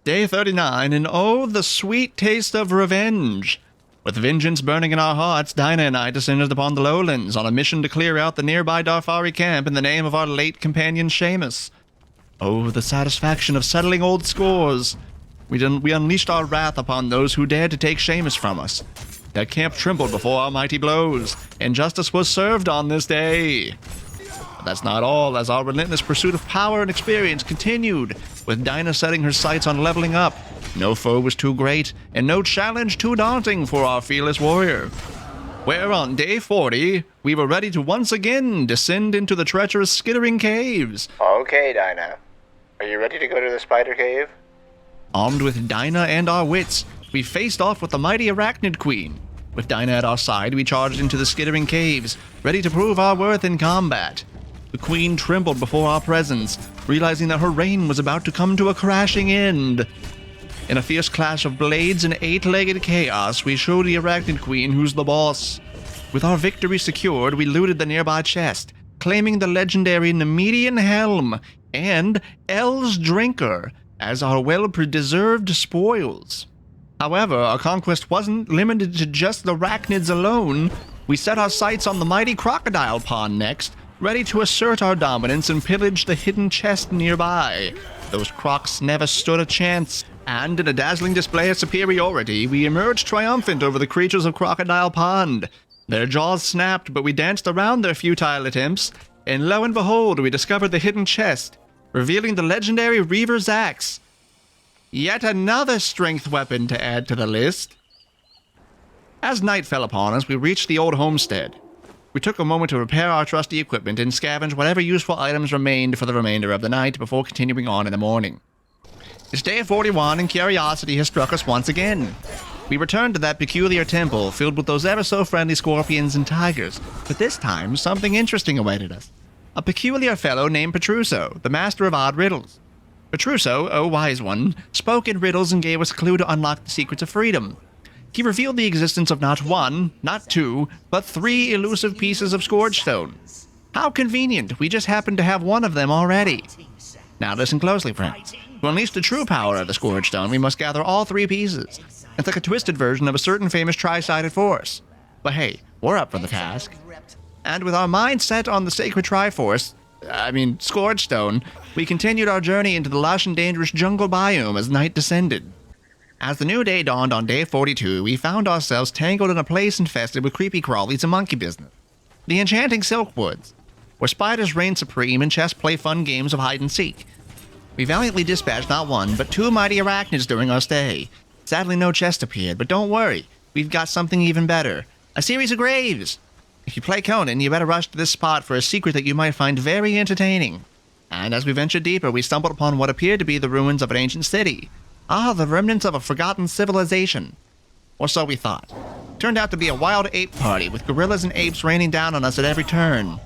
[SPEAKER 1] Day 39, and oh, the sweet taste of revenge. With vengeance burning in our hearts, Dinah and I descended upon the lowlands on a mission to clear out the nearby Darfari camp in the name of our late companion Seamus. Oh, the satisfaction of settling old scores. We unleashed our wrath upon those who dared to take Seamus from us. That camp trembled before our mighty blows, and justice was served on this day. But that's not all, as our relentless pursuit of power and experience continued, with Dinah setting her sights on leveling up. No foe was too great, and no challenge too daunting for our fearless warrior. Where on day 40, we were ready to once again descend into the treacherous Skittering Caves.
[SPEAKER 3] Okay, Dinah. Are you ready to go to the Spider Cave?
[SPEAKER 1] Armed with Dinah and our wits, we faced off with the mighty Arachnid Queen. With Dinah at our side, we charged into the Skittering Caves, ready to prove our worth in combat. The Queen trembled before our presence, realizing that her reign was about to come to a crashing end. In a fierce clash of blades and eight-legged chaos, we showed the Arachnid Queen who's the boss. With our victory secured, we looted the nearby chest, claiming the legendary Nemedian Helm and El's Drinker as our well-deserved spoils. However, our conquest wasn't limited to just the arachnids alone. We set our sights on the mighty crocodile pond next, ready to assert our dominance and pillage the hidden chest nearby. Those crocs never stood a chance, and in a dazzling display of superiority, we emerged triumphant over the creatures of Crocodile Pond. Their jaws snapped, but we danced around their futile attempts, and lo and behold, we discovered the hidden chest, revealing the legendary Reaver's Axe. Yet another strength weapon to add to the list. As night fell upon us, we reached the old homestead. We took a moment to repair our trusty equipment and scavenge whatever useful items remained for the remainder of the night before continuing on in the morning. It's day 41 and curiosity has struck us once again. We returned to that peculiar temple filled with those ever-so-friendly scorpions and tigers, but this time something interesting awaited us. A peculiar fellow named Petruso, the master of odd riddles. Petruso, oh wise one, spoke in riddles and gave us a clue to unlock the secrets of freedom. He revealed the existence of not one, not two, but 3 elusive pieces of Scourge Stone. How convenient, we just happen to have one of them already. Now listen closely, friends. To unleash the true power of the Scourge Stone, we must gather all 3 pieces. It's like a twisted version of a certain famous tri-sided force. But hey, we're up for the task. And with our mind set on the sacred Triforce, Scourge Stone, we continued our journey into the lush and dangerous jungle biome as night descended. As the new day dawned on day 42, we found ourselves tangled in a place infested with creepy crawlies and monkey business. The enchanting Silk Woods, where spiders reign supreme and chests play fun games of hide and seek. We valiantly dispatched not one, but 2 mighty arachnids during our stay. Sadly, no chest appeared, but don't worry, we've got something even better. A series of graves! If you play Conan, you better rush to this spot for a secret that you might find very entertaining. And as we ventured deeper, we stumbled upon what appeared to be the ruins of an ancient city. Ah, the remnants of a forgotten civilization. Or so we thought. Turned out to be a wild ape party, with gorillas and apes raining down on us at every turn.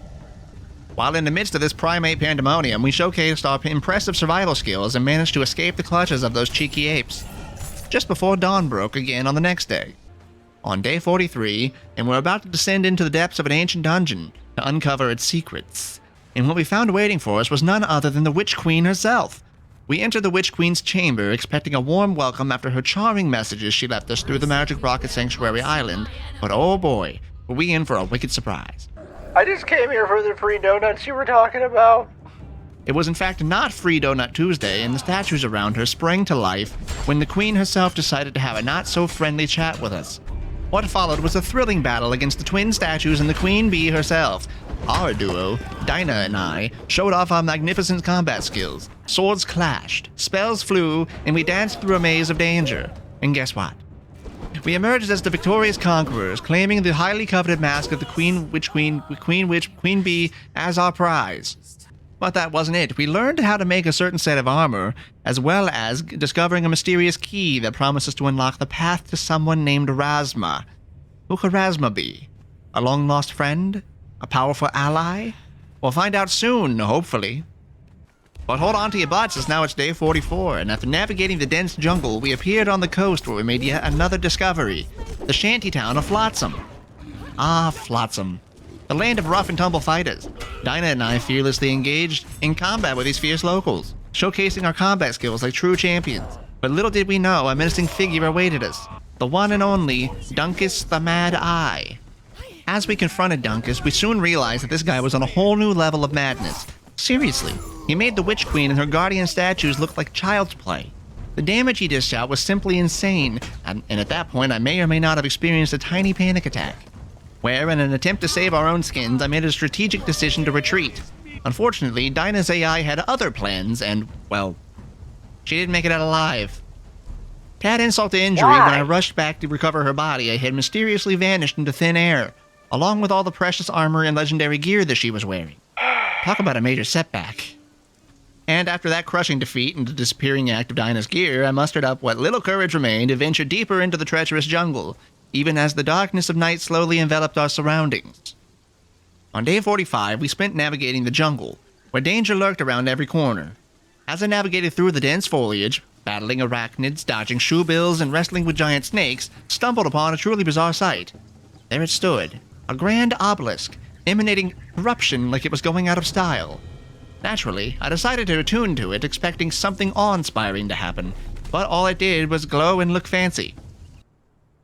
[SPEAKER 1] While in the midst of this primate pandemonium, we showcased our impressive survival skills and managed to escape the clutches of those cheeky apes. Just before dawn broke again on the next day. On day 43, and we're about to descend into the depths of an ancient dungeon to uncover its secrets. And what we found waiting for us was none other than the Witch Queen herself. We entered the Witch Queen's chamber, expecting a warm welcome after her charming messages she left us through the Magic Rocket Sanctuary Island, but oh boy, were we in for a wicked surprise.
[SPEAKER 3] I just came here for the free donuts you were talking about.
[SPEAKER 1] It was in fact not Free Donut Tuesday, and the statues around her sprang to life when the Queen herself decided to have a not-so-friendly chat with us. What followed was a thrilling battle against the twin statues and the Queen Bee herself. Our duo, Dinah and I, showed off our magnificent combat skills. Swords clashed, spells flew, and we danced through a maze of danger. And guess what? We emerged as the victorious conquerors, claiming the highly coveted mask of the Queen Bee as our prize. But that wasn't it. We learned how to make a certain set of armor, as well as discovering a mysterious key that promises to unlock the path to someone named Rasma. Who could Rasma be? A long-lost friend? A powerful ally? We'll find out soon, hopefully. But hold on to your butts, as now it's day 44, and after navigating the dense jungle, we appeared on the coast where we made yet another discovery. The shantytown of Flotsam. Ah, Flotsam. The land of rough and tumble fighters. Dinah and I fearlessly engaged in combat with these fierce locals, showcasing our combat skills like true champions. But little did we know a menacing figure awaited us. The one and only Dunkus the Mad Eye. As we confronted Dunkus, we soon realized that this guy was on a whole new level of madness. Seriously, he made the Witch Queen and her guardian statues look like child's play. The damage he dished out was simply insane, and at that point I may or may not have experienced a tiny panic attack, where in an attempt to save our own skins, I made a strategic decision to retreat. Unfortunately, Dinah's AI had other plans, and, well, she didn't make it out alive. To add insult to injury, when I rushed back to recover her body, I had mysteriously vanished into thin air, along with all the precious armor and legendary gear that she was wearing. Talk about a major setback. And after that crushing defeat and the disappearing act of Dinah's gear, I mustered up what little courage remained and ventured deeper into the treacherous jungle, even as the darkness of night slowly enveloped our surroundings. On day 45, we spent navigating the jungle, where danger lurked around every corner. As I navigated through the dense foliage, battling arachnids, dodging shoebills, and wrestling with giant snakes, stumbled upon a truly bizarre sight. There it stood, a grand obelisk, emanating corruption like it was going out of style. Naturally, I decided to attune to it, expecting something awe-inspiring to happen, but all it did was glow and look fancy.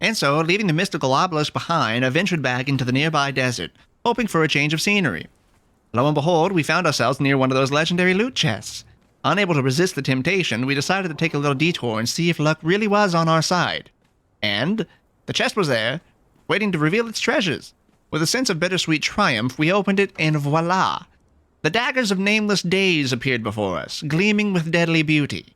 [SPEAKER 1] And so, leaving the mystical obelisk behind, I ventured back into the nearby desert, hoping for a change of scenery. Lo and behold, we found ourselves near one of those legendary loot chests. Unable to resist the temptation, we decided to take a little detour and see if luck really was on our side. And the chest was there, waiting to reveal its treasures. With a sense of bittersweet triumph, we opened it, and voila! The daggers of nameless days appeared before us, gleaming with deadly beauty.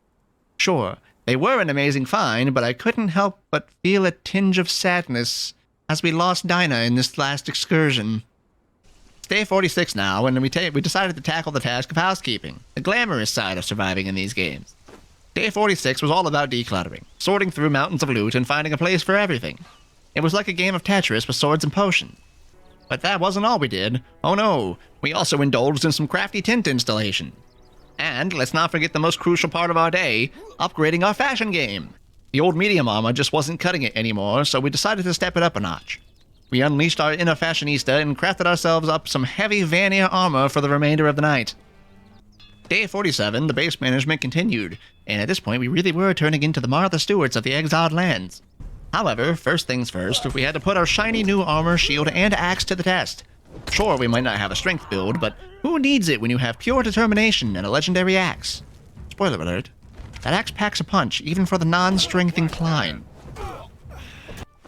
[SPEAKER 1] Sure, they were an amazing find, but I couldn't help but feel a tinge of sadness as we lost Dinah in this last excursion. It's day 46 now, and we decided to tackle the task of housekeeping, the glamorous side of surviving in these games. Day 46 was all about decluttering, sorting through mountains of loot and finding a place for everything. It was like a game of Tetris with swords and potions. But that wasn't all we did. Oh no, we also indulged in some crafty tent installation. And let's not forget the most crucial part of our day, upgrading our fashion game. The old medium armor just wasn't cutting it anymore, so we decided to step it up a notch. We unleashed our inner fashionista and crafted ourselves up some heavy Vanir armor for the remainder of the night. Day 47, the base management continued, and at this point we really were turning into the Martha Stewarts of the exiled lands. However, first things first, we had to put our shiny new armor, shield, and axe to the test. Sure, we might not have a strength build, but who needs it when you have pure determination and a legendary axe? Spoiler alert, that axe packs a punch, even for the non-strength inclined.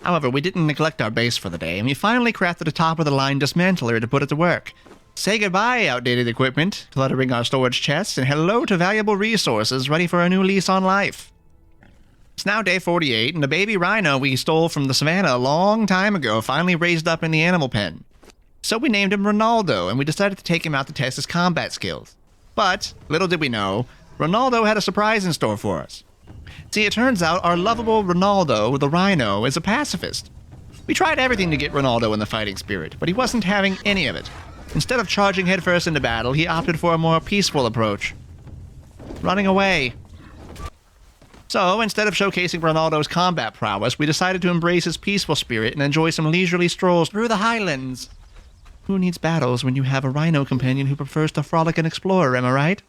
[SPEAKER 1] However, we didn't neglect our base for the day, and we finally crafted a top-of-the-line dismantler to put it to work. Say goodbye, outdated equipment, cluttering our storage chests, and hello to valuable resources ready for a new lease on life. It's now day 48, and the baby rhino we stole from the savannah a long time ago finally raised up in the animal pen. So we named him Ronaldo, and we decided to take him out to test his combat skills. But, little did we know, Ronaldo had a surprise in store for us. See, it turns out our lovable Ronaldo, the rhino, is a pacifist. We tried everything to get Ronaldo in the fighting spirit, but he wasn't having any of it. Instead of charging headfirst into battle, he opted for a more peaceful approach. Running away. So, instead of showcasing Ronaldo's combat prowess, we decided to embrace his peaceful spirit and enjoy some leisurely strolls through the highlands. Who needs battles when you have a rhino companion who prefers to frolic and explore, am I right?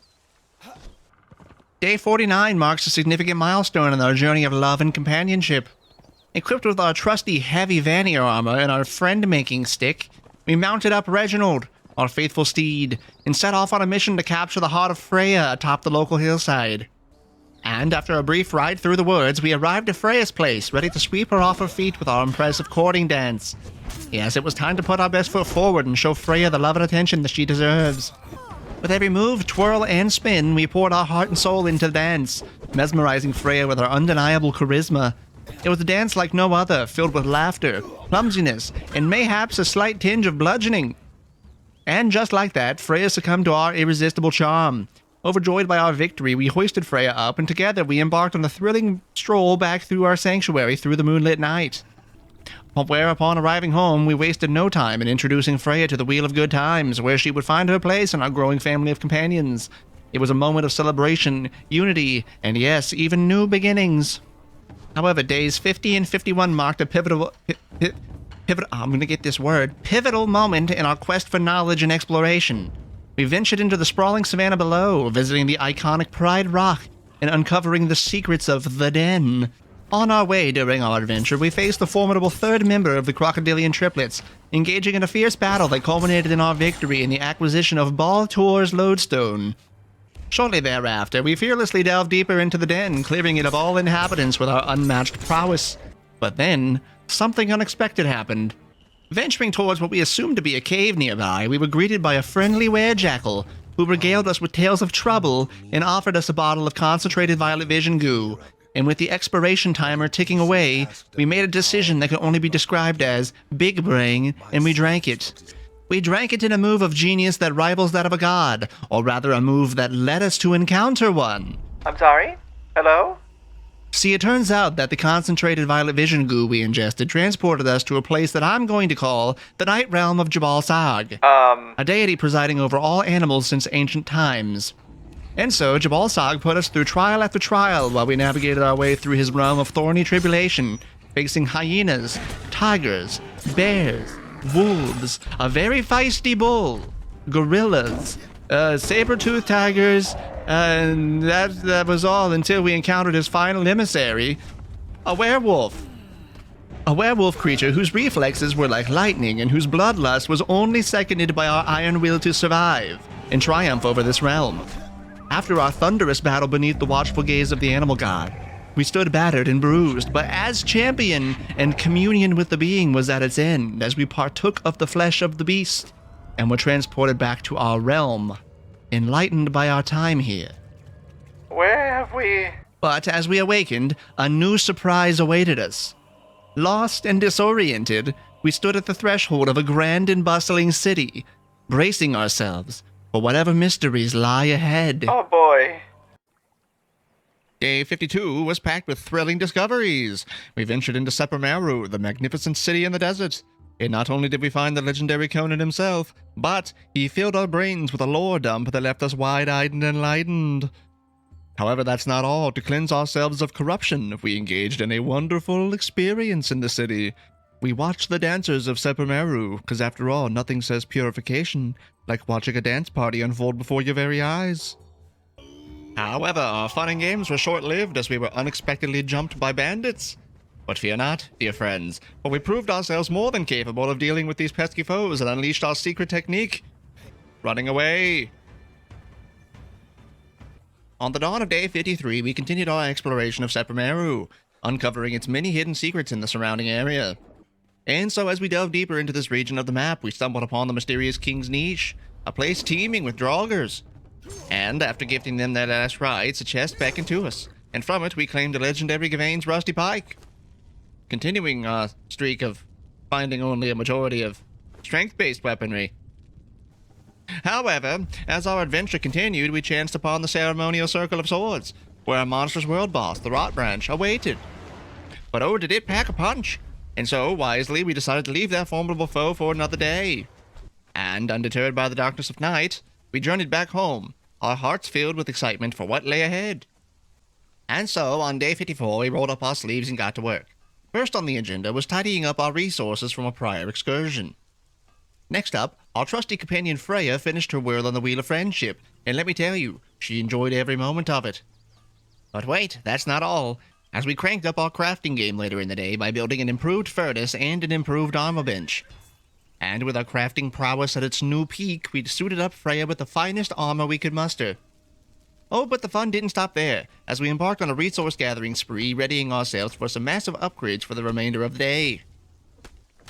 [SPEAKER 1] Day 49 marks a significant milestone in our journey of love and companionship. Equipped with our trusty heavy Vanir armor and our friend-making stick, we mounted up Reginald, our faithful steed, and set off on a mission to capture the heart of Freya atop the local hillside. And after a brief ride through the woods, we arrived at Freya's place, ready to sweep her off her feet with our impressive courting dance. Yes, it was time to put our best foot forward and show Freya the love and attention that she deserves. With every move, twirl, and spin, we poured our heart and soul into the dance, mesmerizing Freya with our undeniable charisma. It was a dance like no other, filled with laughter, clumsiness, and mayhaps a slight tinge of bludgeoning. And just like that, Freya succumbed to our irresistible charm. Overjoyed by our victory, we hoisted Freya up, and together we embarked on a thrilling stroll back through our sanctuary through the moonlit night. Where, upon arriving home, we wasted no time in introducing Freya to the Wheel of Good Times, where she would find her place in our growing family of companions. It was a moment of celebration, unity, and yes, even new beginnings. However, days 50 and 51 marked a pivotal moment in our quest for knowledge and exploration. We ventured into the sprawling savannah below, visiting the iconic Pride Rock and uncovering the secrets of the Den. On our way during our adventure, we faced the formidable third member of the Crocodilian Triplets, engaging in a fierce battle that culminated in our victory in the acquisition of Baltor's Lodestone. Shortly thereafter, we fearlessly delved deeper into the Den, clearing it of all inhabitants with our unmatched prowess. But then, something unexpected happened. Venturing towards what we assumed to be a cave nearby, we were greeted by a friendly werejackal, who regaled us with tales of trouble and offered us a bottle of concentrated violet vision goo. And with the expiration timer ticking away, we made a decision that could only be described as big brain, and we drank it. We drank it in a move of genius that rivals that of a god, or rather a move that led us to encounter one.
[SPEAKER 3] I'm sorry? Hello?
[SPEAKER 1] See, it turns out that the concentrated violet vision goo we ingested transported us to a place that I'm going to call the Night Realm of Jabal Sag, a deity presiding over all animals since ancient times. And so, Jabal Sag put us through trial after trial while we navigated our way through his realm of thorny tribulation, facing hyenas, tigers, bears, wolves, a very feisty bull, gorillas, saber-toothed tigers, and that was all until we encountered his final emissary, a werewolf. A werewolf creature whose reflexes were like lightning and whose bloodlust was only seconded by our iron will to survive and triumph over this realm. After our thunderous battle beneath the watchful gaze of the animal god, we stood battered and bruised, but as champion, and communion with the being was at its end as we partook of the flesh of the beast and were transported back to our realm, enlightened by our time here.
[SPEAKER 3] Where have we...
[SPEAKER 1] But as we awakened, a new surprise awaited us. Lost and disoriented, we stood at the threshold of a grand and bustling city, bracing ourselves for whatever mysteries lie ahead.
[SPEAKER 3] Oh boy.
[SPEAKER 1] Day 52 was packed with thrilling discoveries. We ventured into Seppermeru, the magnificent city in the desert. And not only did we find the legendary Conan himself, but he filled our brains with a lore dump that left us wide-eyed and enlightened. However, that's not all. To cleanse ourselves of corruption, we engaged in a wonderful experience in the city. We watched the dancers of Seppermeru, because after all, nothing says purification like watching a dance party unfold before your very eyes. However, our fun and games were short-lived as we were unexpectedly jumped by bandits. But fear not, dear friends, for we proved ourselves more than capable of dealing with these pesky foes and unleashed our secret technique: running away. On the dawn of day 53, we continued our exploration of Seppermeru, uncovering its many hidden secrets in the surrounding area. And so as we delved deeper into this region of the map, we stumbled upon the mysterious King's Niche, a place teeming with draugrs. And after gifting them their last rites, a chest beckoned to us, and from it we claimed the legendary Gavain's rusty pike. Continuing our streak of finding only a majority of strength-based weaponry. However, as our adventure continued, we chanced upon the ceremonial Circle of Swords, where a monstrous world boss, the Rot Branch, awaited. But oh, did it pack a punch! And so, wisely, we decided to leave that formidable foe for another day. And, undeterred by the darkness of night, we journeyed back home, our hearts filled with excitement for what lay ahead. And so, on day 54, we rolled up our sleeves and got to work. First on the agenda was tidying up our resources from a prior excursion. Next up, our trusty companion Freya finished her whirl on the Wheel of Friendship, and let me tell you, she enjoyed every moment of it. But wait, that's not all, as we cranked up our crafting game later in the day by building an improved furnace and an improved armor bench. And with our crafting prowess at its new peak, we'd suited up Freya with the finest armor we could muster. Oh, but the fun didn't stop there, as we embarked on a resource-gathering spree, readying ourselves for some massive upgrades for the remainder of the day.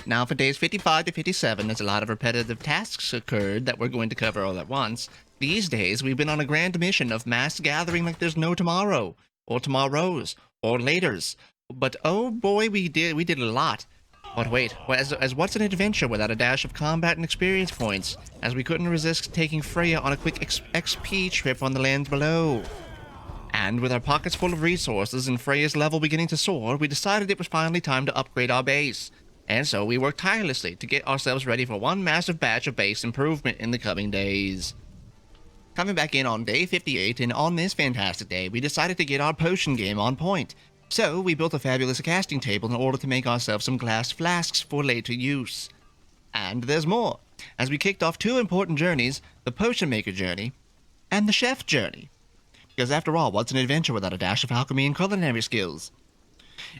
[SPEAKER 1] Now, for days 55 to 57, as a lot of repetitive tasks occurred that we're going to cover all at once, these days we've been on a grand mission of mass gathering like there's no tomorrow, or tomorrows, or laters. But oh boy, we did a lot. But wait, as what's an adventure without a dash of combat and experience points, as we couldn't resist taking Freya on a quick XP trip on the lands below. And with our pockets full of resources and Freya's level beginning to soar, we decided it was finally time to upgrade our base. And so we worked tirelessly to get ourselves ready for one massive batch of base improvement in the coming days. Coming back in on day 58, and on this fantastic day, we decided to get our potion game on point. So we built a fabulous casting table in order to make ourselves some glass flasks for later use. And there's more, as we kicked off 2 important journeys, the potion maker journey and the chef journey. Because after all, what's an adventure without a dash of alchemy and culinary skills?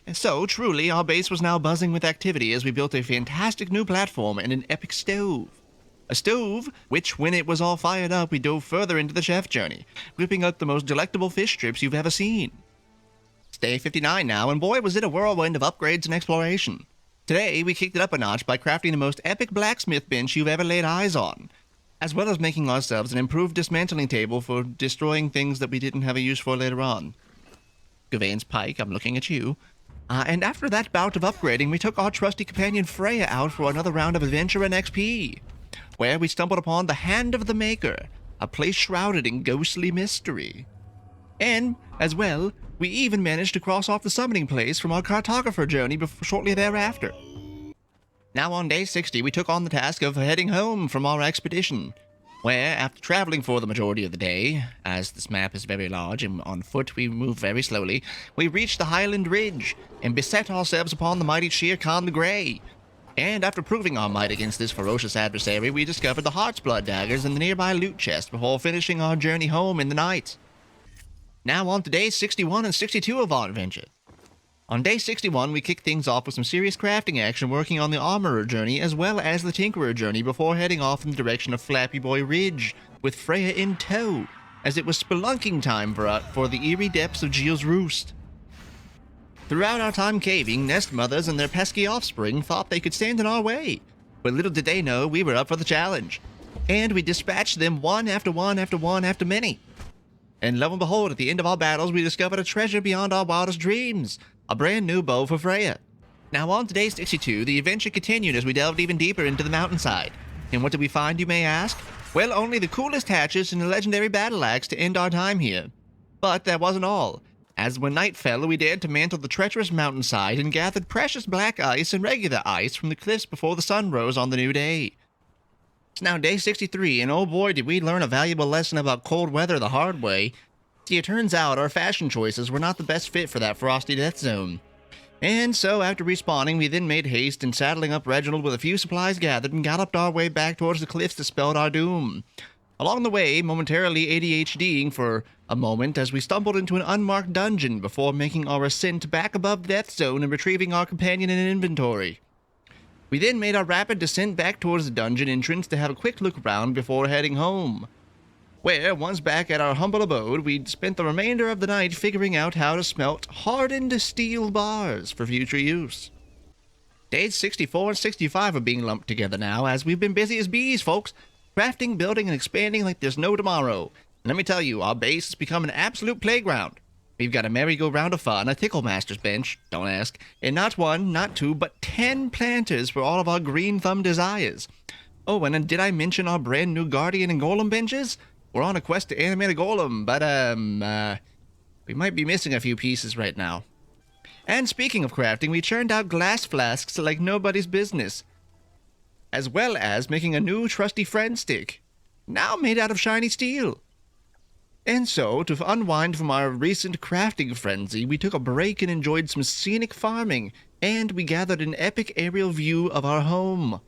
[SPEAKER 1] And so, truly, our base was now buzzing with activity as we built a fantastic new platform and an epic stove. A stove, which, when it was all fired up, we dove further into the chef journey, whipping up the most delectable fish strips you've ever seen. It's day 59 now, and boy, was it a whirlwind of upgrades and exploration. Today, we kicked it up a notch by crafting the most epic blacksmith bench you've ever laid eyes on, as well as making ourselves an improved dismantling table for destroying things that we didn't have a use for later on. Gavain's Pike, I'm looking at you. And after that bout of upgrading, we took our trusty companion Freya out for another round of adventure and XP, where we stumbled upon the Hand of the Maker, a place shrouded in ghostly mystery. And, as well, we even managed to cross off the summoning place from our cartographer journey shortly thereafter. Now on day 60, we took on the task of heading home from our expedition, where, after traveling for the majority of the day, as this map is very large and on foot we move very slowly, we reached the Highland Ridge and beset ourselves upon the mighty Shere Khan the Grey. And after proving our might against this ferocious adversary, we discovered the Heart's Blood daggers in the nearby loot chest before finishing our journey home in the night. Now on to days 61 and 62 of our adventure. On day 61, we kicked things off with some serious crafting action working on the Armorer journey as well as the Tinkerer journey before heading off in the direction of Flappy Boy Ridge, with Freya in tow, as it was spelunking time for the eerie depths of Geel's Roost. Throughout our time caving, nest mothers and their pesky offspring thought they could stand in our way, but little did they know we were up for the challenge. And we dispatched them one after one after one after many. And lo and behold, at the end of our battles, we discovered a treasure beyond our wildest dreams, a brand new bow for Freya. Now on to day 62, the adventure continued as we delved even deeper into the mountainside. And what did we find, you may ask? Well, only the coolest hatches and a legendary battle axe to end our time here. But that wasn't all, as when night fell, we dared to mantle the treacherous mountainside and gathered precious black ice and regular ice from the cliffs before the sun rose on the new day. It's now day 63, and oh boy did we learn a valuable lesson about cold weather the hard way. See, it turns out our fashion choices were not the best fit for that frosty death zone. And so, after respawning, we then made haste and saddling up Reginald with a few supplies gathered and galloped our way back towards the cliffs that spelled our doom. Along the way, momentarily ADHDing for a moment as we stumbled into an unmarked dungeon before making our ascent back above the death zone and retrieving our companion and inventory. We then made our rapid descent back towards the dungeon entrance to have a quick look around before heading home, where, once back at our humble abode, we'd spent the remainder of the night figuring out how to smelt hardened steel bars for future use. Days 64 and 65 are being lumped together now, as we've been busy as bees, folks, crafting, building, and expanding like there's no tomorrow. And let me tell you, our base has become an absolute playground. We've got a merry-go-round of fun, a Tickle-Master's bench, don't ask, and not one, not two, but 10 planters for all of our green-thumb desires. Oh, and did I mention our brand new Guardian and Golem benches? We're on a quest to animate a golem, but, we might be missing a few pieces right now. And speaking of crafting, we churned out glass flasks like nobody's business, as well as making a new trusty friend stick, now made out of shiny steel. And so, to unwind from our recent crafting frenzy, we took a break and enjoyed some scenic farming, and we gathered an epic aerial view of our home.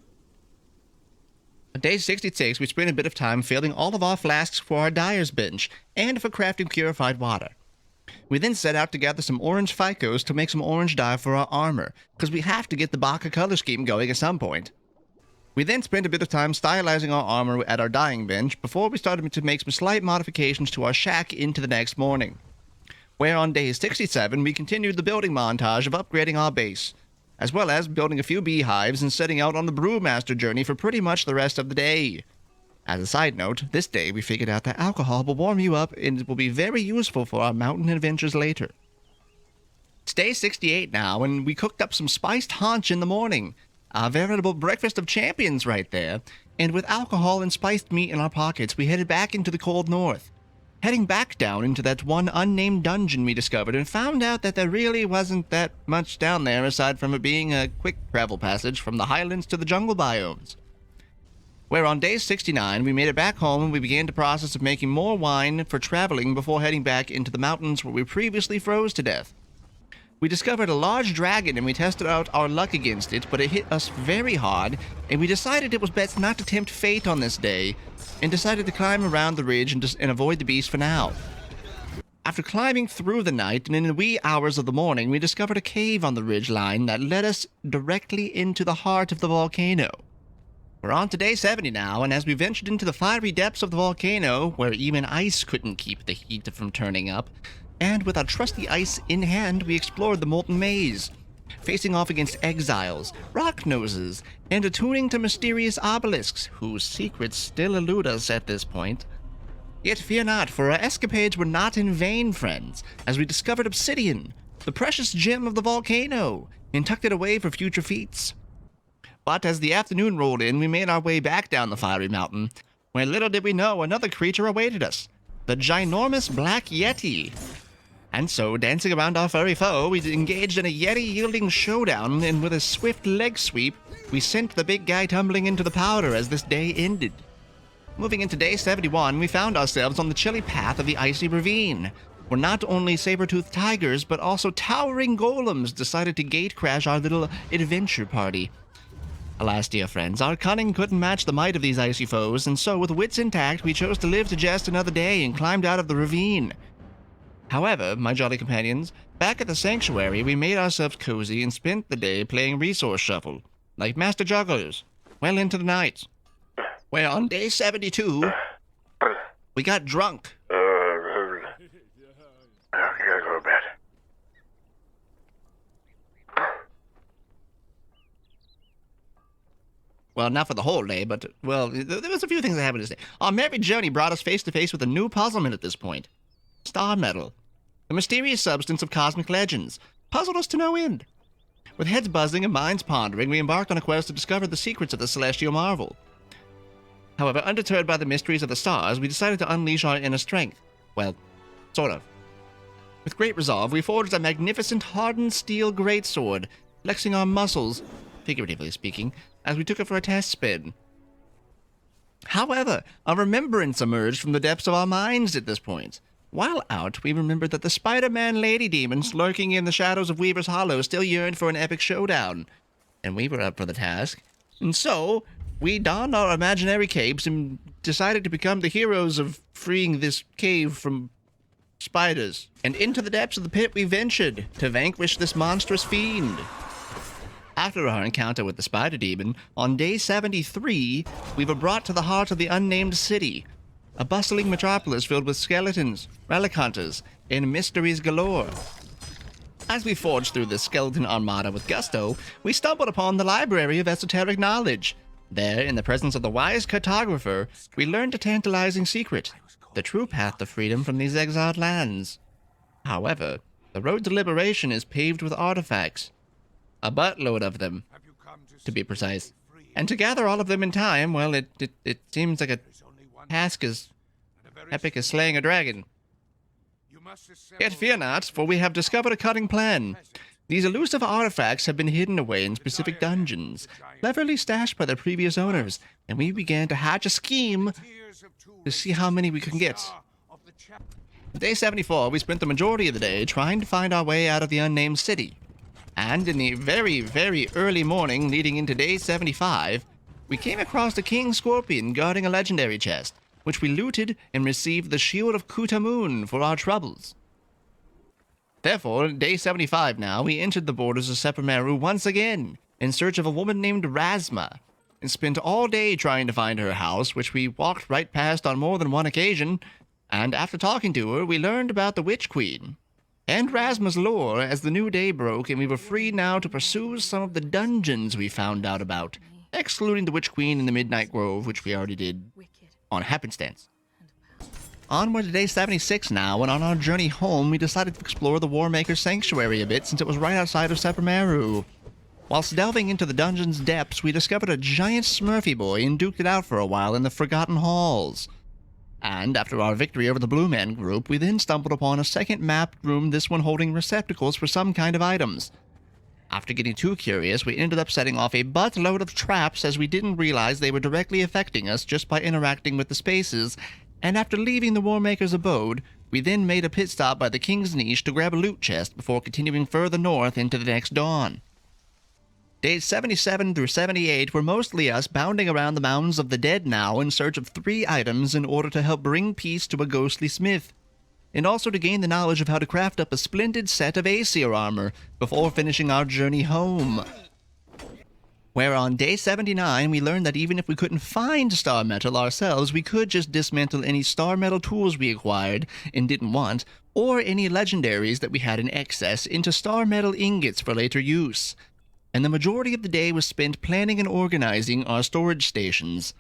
[SPEAKER 1] On day 66, we spent a bit of time filling all of our flasks for our dyer's bench, and for crafting purified water. We then set out to gather some orange ficos to make some orange dye for our armor, because we have to get the Baka color scheme going at some point. We then spent a bit of time stylizing our armor at our dyeing bench before we started to make some slight modifications to our shack into the next morning, where on day 67 we continued the building montage of upgrading our base, as well as building a few beehives and setting out on the Brewmaster journey for pretty much the rest of the day. As a side note, this day we figured out that alcohol will warm you up and it will be very useful for our mountain adventures later. It's day 68 now, and we cooked up some spiced haunch in the morning. A veritable breakfast of champions right there. And with alcohol and spiced meat in our pockets, we headed back into the cold north. Heading back down into that one unnamed dungeon we discovered and found out that there really wasn't that much down there aside from it being a quick travel passage from the highlands to the jungle biomes. Where on day 69, we made it back home and we began the process of making more wine for traveling before heading back into the mountains where we previously froze to death. We discovered a large dragon and we tested out our luck against it, but it hit us very hard, and we decided it was best not to tempt fate on this day, and decided to climb around the ridge and avoid the beast for now. After climbing through the night and in the wee hours of the morning, we discovered a cave on the ridge line that led us directly into the heart of the volcano. We're on to day 70 now, and as we ventured into the fiery depths of the volcano, where even ice couldn't keep the heat from turning up, and with our trusty ice in hand, we explored the molten maze, facing off against exiles, rock noses, and attuning to mysterious obelisks, whose secrets still elude us at this point. Yet fear not, for our escapades were not in vain, friends, as we discovered obsidian, the precious gem of the volcano, and tucked it away for future feats. But as the afternoon rolled in, we made our way back down the fiery mountain, where little did we know another creature awaited us, the ginormous Black Yeti. And so, dancing around our furry foe, we engaged in a Yeti-yielding showdown, and with a swift leg sweep, we sent the big guy tumbling into the powder as this day ended. Moving into day 71, we found ourselves on the chilly path of the icy ravine, where not only saber-toothed tigers, but also towering golems decided to gate-crash our little adventure party. Alas, dear friends, our cunning couldn't match the might of these icy foes, and so, with wits intact, we chose to live to just another day and climbed out of the ravine. However, my jolly companions, back at the sanctuary, we made ourselves cozy and spent the day playing Resource Shuffle, like master jugglers, well into the night. Where on day 72, we got drunk.
[SPEAKER 3] I gotta go to bed.
[SPEAKER 1] Well, not for the whole day, but, well, there was a few things that happened this day. Our merry journey brought us face to face with a new puzzlement at this point. Star metal, the mysterious substance of cosmic legends, puzzled us to no end. With heads buzzing and minds pondering, we embarked on a quest to discover the secrets of the celestial marvel. However, undeterred by the mysteries of the stars, we decided to unleash our inner strength. Well, sort of. With great resolve, we forged a magnificent hardened steel greatsword, flexing our muscles, figuratively speaking, as we took it for a test spin. However, a remembrance emerged from the depths of our minds at this point. While out, we remembered that the Spider-Man lady demons lurking in the shadows of Weaver's Hollow still yearned for an epic showdown, and we were up for the task. And so, we donned our imaginary capes and decided to become the heroes of freeing this cave from spiders. And into the depths of the pit we ventured to vanquish this monstrous fiend. After our encounter with the spider demon, on day 73, we were brought to the heart of the unnamed city, a bustling metropolis filled with skeletons, relic hunters, and mysteries galore. As we forged through this skeleton armada with gusto, we stumbled upon the Library of Esoteric Knowledge. There, in the presence of the wise cartographer, we learned a tantalizing secret, the true path to freedom from these exiled lands. However, the road to liberation is paved with artifacts. A buttload of them, to be precise. And to gather all of them in time, well, it seems like a task as epic as slaying a dragon. Yet fear not, for we have discovered a cunning plan. These elusive artifacts have been hidden away in specific dungeons, cleverly stashed by their previous owners, and we began to hatch a scheme to see how many we can get. Day 74, we spent the majority of the day trying to find our way out of the unnamed city. And in the very, very early morning leading into day 75, we came across a king scorpion guarding a legendary chest, which we looted and received the shield of Kutamun for our troubles. Therefore, day 75 now, we entered the borders of Sepameru once again, in search of a woman named Rasma, and spent all day trying to find her house, which we walked right past on more than one occasion, and after talking to her, we learned about the Witch Queen, and Rasma's lore as the new day broke, and we were free now to pursue some of the dungeons we found out about, excluding the Witch Queen in the Midnight Grove, which we already did on happenstance. Onward to day 76 now, and on our journey home, we decided to explore the Warmaker's Sanctuary a bit since it was right outside of Sepramaru. Whilst delving into the dungeon's depths, we discovered a giant Smurfy boy and duked it out for a while in the Forgotten Halls. And after our victory over the Blue Man group, we then stumbled upon a second mapped room, this one holding receptacles for some kind of items. After getting too curious, we ended up setting off a buttload of traps as we didn't realize they were directly affecting us just by interacting with the spaces, and after leaving the Warmaker's abode, we then made a pit stop by the King's Niche to grab a loot chest before continuing further north into the next dawn. Days 77 through 78 were mostly us bounding around the mountains of the dead now in search of 3 items in order to help bring peace to a ghostly smith, and also to gain the knowledge of how to craft up a splendid set of Aesir armor before finishing our journey home. Where on day 79 we learned that even if we couldn't find star metal ourselves, we could just dismantle any star metal tools we acquired and didn't want, or any legendaries that we had in excess, into star metal ingots for later use. And the majority of the day was spent planning and organizing our storage stations.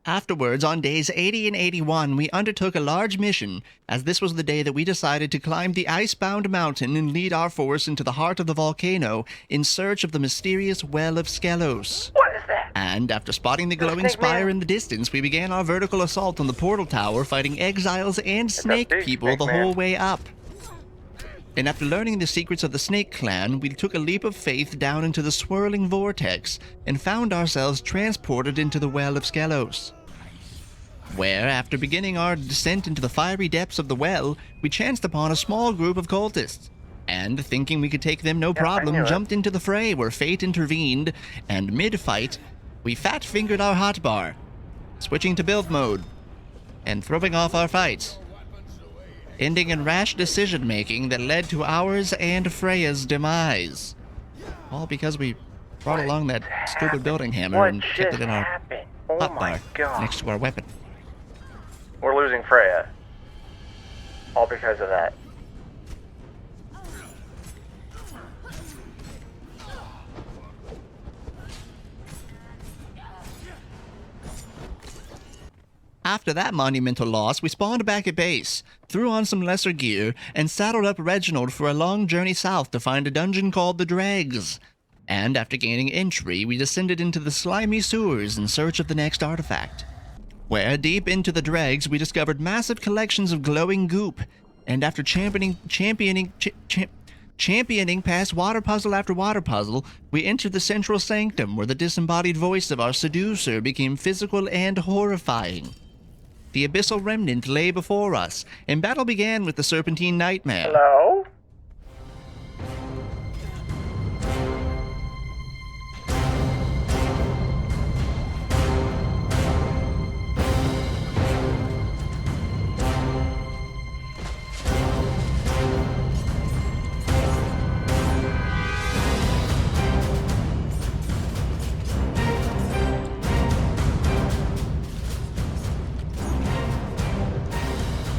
[SPEAKER 1] Afterwards, on days 80 and 81, we undertook a large mission, as this was the day that we decided to climb the icebound mountain and lead our force into the heart of the volcano in search of the mysterious Well of Skelos.
[SPEAKER 3] What is that?
[SPEAKER 1] And after spotting the glowing
[SPEAKER 3] Snake
[SPEAKER 1] spire
[SPEAKER 3] Man.
[SPEAKER 1] in the distance, we began our vertical assault on the portal tower, fighting exiles and snake
[SPEAKER 3] big
[SPEAKER 1] people
[SPEAKER 3] snake
[SPEAKER 1] the
[SPEAKER 3] man.
[SPEAKER 1] whole way up. And after learning the secrets of the Snake Clan, we took a leap of faith down into the swirling vortex and found ourselves transported into the Well of Skelos, where, after beginning our descent into the fiery depths of the well, we chanced upon a small group of cultists, and, thinking we could take them no
[SPEAKER 3] I
[SPEAKER 1] problem,
[SPEAKER 3] knew it.
[SPEAKER 1] jumped into the fray where fate intervened, and mid-fight, we fat-fingered our hotbar, switching to build mode, and throwing off our fight, ending in rash decision-making that led to ours and Freya's demise. All because we brought along that stupid building hammer
[SPEAKER 3] What
[SPEAKER 1] and kept
[SPEAKER 3] just
[SPEAKER 1] it in our
[SPEAKER 3] happened? Oh my
[SPEAKER 1] hotbar
[SPEAKER 3] god.
[SPEAKER 1] next to our weapon.
[SPEAKER 3] We're losing Freya. All because of that.
[SPEAKER 1] After that monumental loss, we spawned back at base, threw on some lesser gear, and saddled up Reginald for a long journey south to find a dungeon called the Dregs. And after gaining entry, we descended into the slimy sewers in search of the next artifact, where deep into the dregs we discovered massive collections of glowing goop, and after championing past water puzzle after water puzzle, we entered the central sanctum where the disembodied voice of our seducer became physical and horrifying. The abyssal remnant lay before us, and battle began with the Serpentine Nightmare.
[SPEAKER 3] Hello?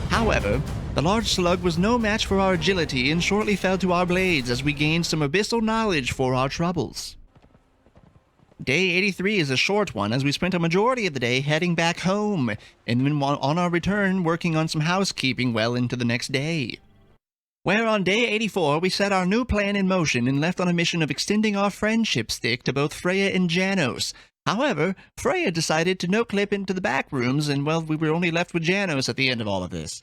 [SPEAKER 1] However, the large slug was no match for our agility and shortly fell to our blades as we gained some abyssal knowledge for our troubles. Day 83 is a short one as we spent a majority of the day heading back home, and then on our return working on some housekeeping well into the next day. Where on day 84 we set our new plan in motion and left on a mission of extending our friendship stick to both Freya and Janos. However, Freya decided to no-clip into the back rooms, and well, we were only left with Janos at the end of all of this.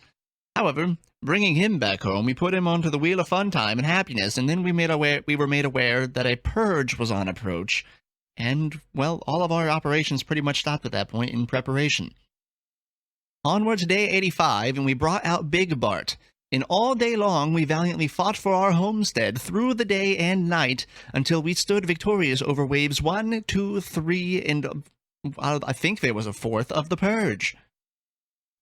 [SPEAKER 1] However, bringing him back home, we put him onto the Wheel of Fun Time and Happiness, and then we were made aware that a purge was on approach, and, well, all of our operations pretty much stopped at that point in preparation. Onward to day 85, and we brought out Big Bart. And all day long, we valiantly fought for our homestead through the day and night until we stood victorious over waves 1, 2, 3, and I think there was a 4th of the Purge.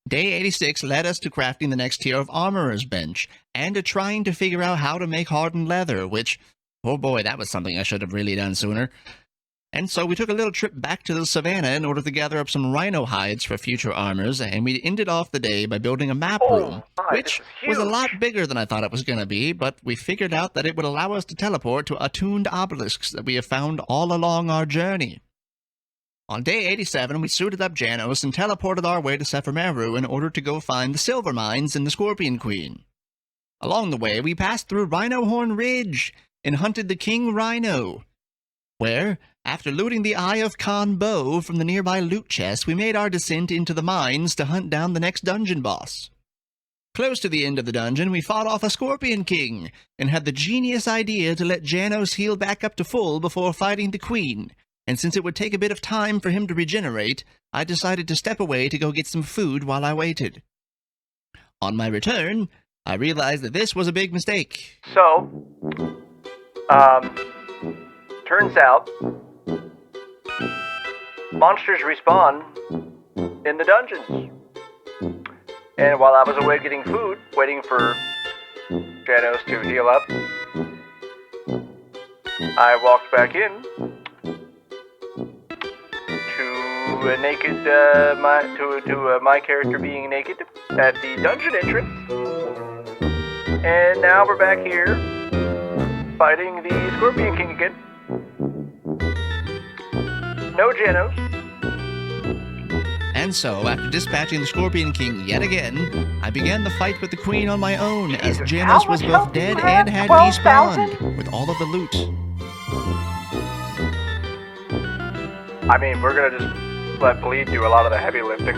[SPEAKER 1] Day 86 led us to crafting the next tier of Armorer's Bench, and to trying to figure out how to make hardened leather, which, oh boy, that was something I should have really done sooner. And so we took a little trip back to the savannah in order to gather up some rhino hides for future armors, and we ended off the day by building a map room, which was a lot bigger than I thought it was going to be, but we figured out that it would allow us to teleport to attuned obelisks that we have found all along our journey. On day 87, we suited up Janos and teleported our way to Sephiroth in order to go find the silver mines and the Scorpion Queen. Along the way, we passed through Rhino Horn Ridge and hunted the King Rhino, where, after looting the Eye of Khan bow from the nearby loot chest, we made our descent into the mines to hunt down the next dungeon boss. Close to the end of the dungeon, we fought off a Scorpion King and had the genius idea to let Janos heal back up to full before fighting the Queen. And since it would take a bit of time for him to regenerate, I decided to step away to go get some food while I waited. On my return, I realized that this was a big mistake.
[SPEAKER 3] So, turns out, monsters respawn in the dungeons. And while I was away getting food, waiting for Janos to heal up, I walked back in to my character being naked at the dungeon entrance, and now we're back here fighting the Scorpion King again. No Janos.
[SPEAKER 1] And so, after dispatching the Scorpion King yet again, I began the fight with the Queen on my own, as
[SPEAKER 3] Jesus,
[SPEAKER 1] Janos
[SPEAKER 3] how
[SPEAKER 1] was
[SPEAKER 3] much
[SPEAKER 1] both
[SPEAKER 3] health do
[SPEAKER 1] dead
[SPEAKER 3] you have?
[SPEAKER 1] and had
[SPEAKER 3] 12,000?
[SPEAKER 1] despawned with all of the loot.
[SPEAKER 3] I mean, we're gonna just let Bleed do a lot of the heavy lifting.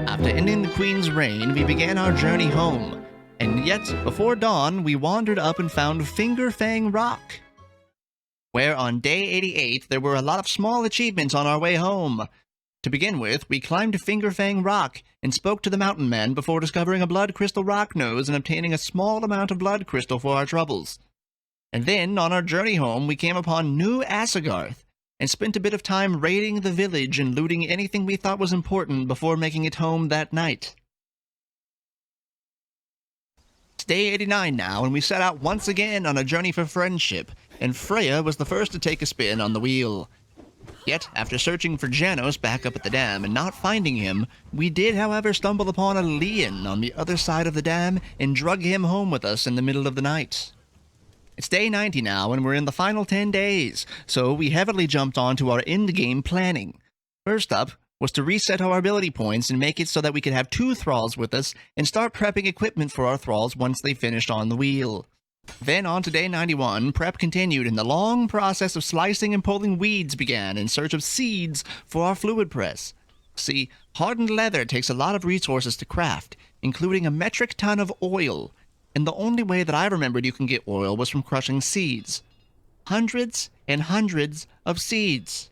[SPEAKER 1] After ending the Queen's reign, we began our journey home, and yet, before dawn, we wandered up and found Finger Fang Rock, where on day 88 there were a lot of small achievements on our way home. To begin with, we climbed Finger Fang Rock and spoke to the mountain man before discovering a blood crystal rock nose and obtaining a small amount of blood crystal for our troubles. And then, on our journey home, we came upon New Asagarth and spent a bit of time raiding the village and looting anything we thought was important before making it home that night. It's day 89 now, and we set out once again on a journey for friendship, and Freya was the first to take a spin on the wheel. Yet, after searching for Janos back up at the dam and not finding him, we did, however, stumble upon a Leon on the other side of the dam and drug him home with us in the middle of the night. It's day 90 now, and we're in the final 10 days, so we heavily jumped on to our endgame planning. First up was to reset our ability points and make it so that we could have 2 thralls with us and start prepping equipment for our thralls once they finished on the wheel. Then on to day 91, prep continued and the long process of slicing and pulling weeds began in search of seeds for our fluid press. See, hardened leather takes a lot of resources to craft, including a metric ton of oil, and the only way that I remembered you can get oil was from crushing seeds. Hundreds and hundreds of seeds.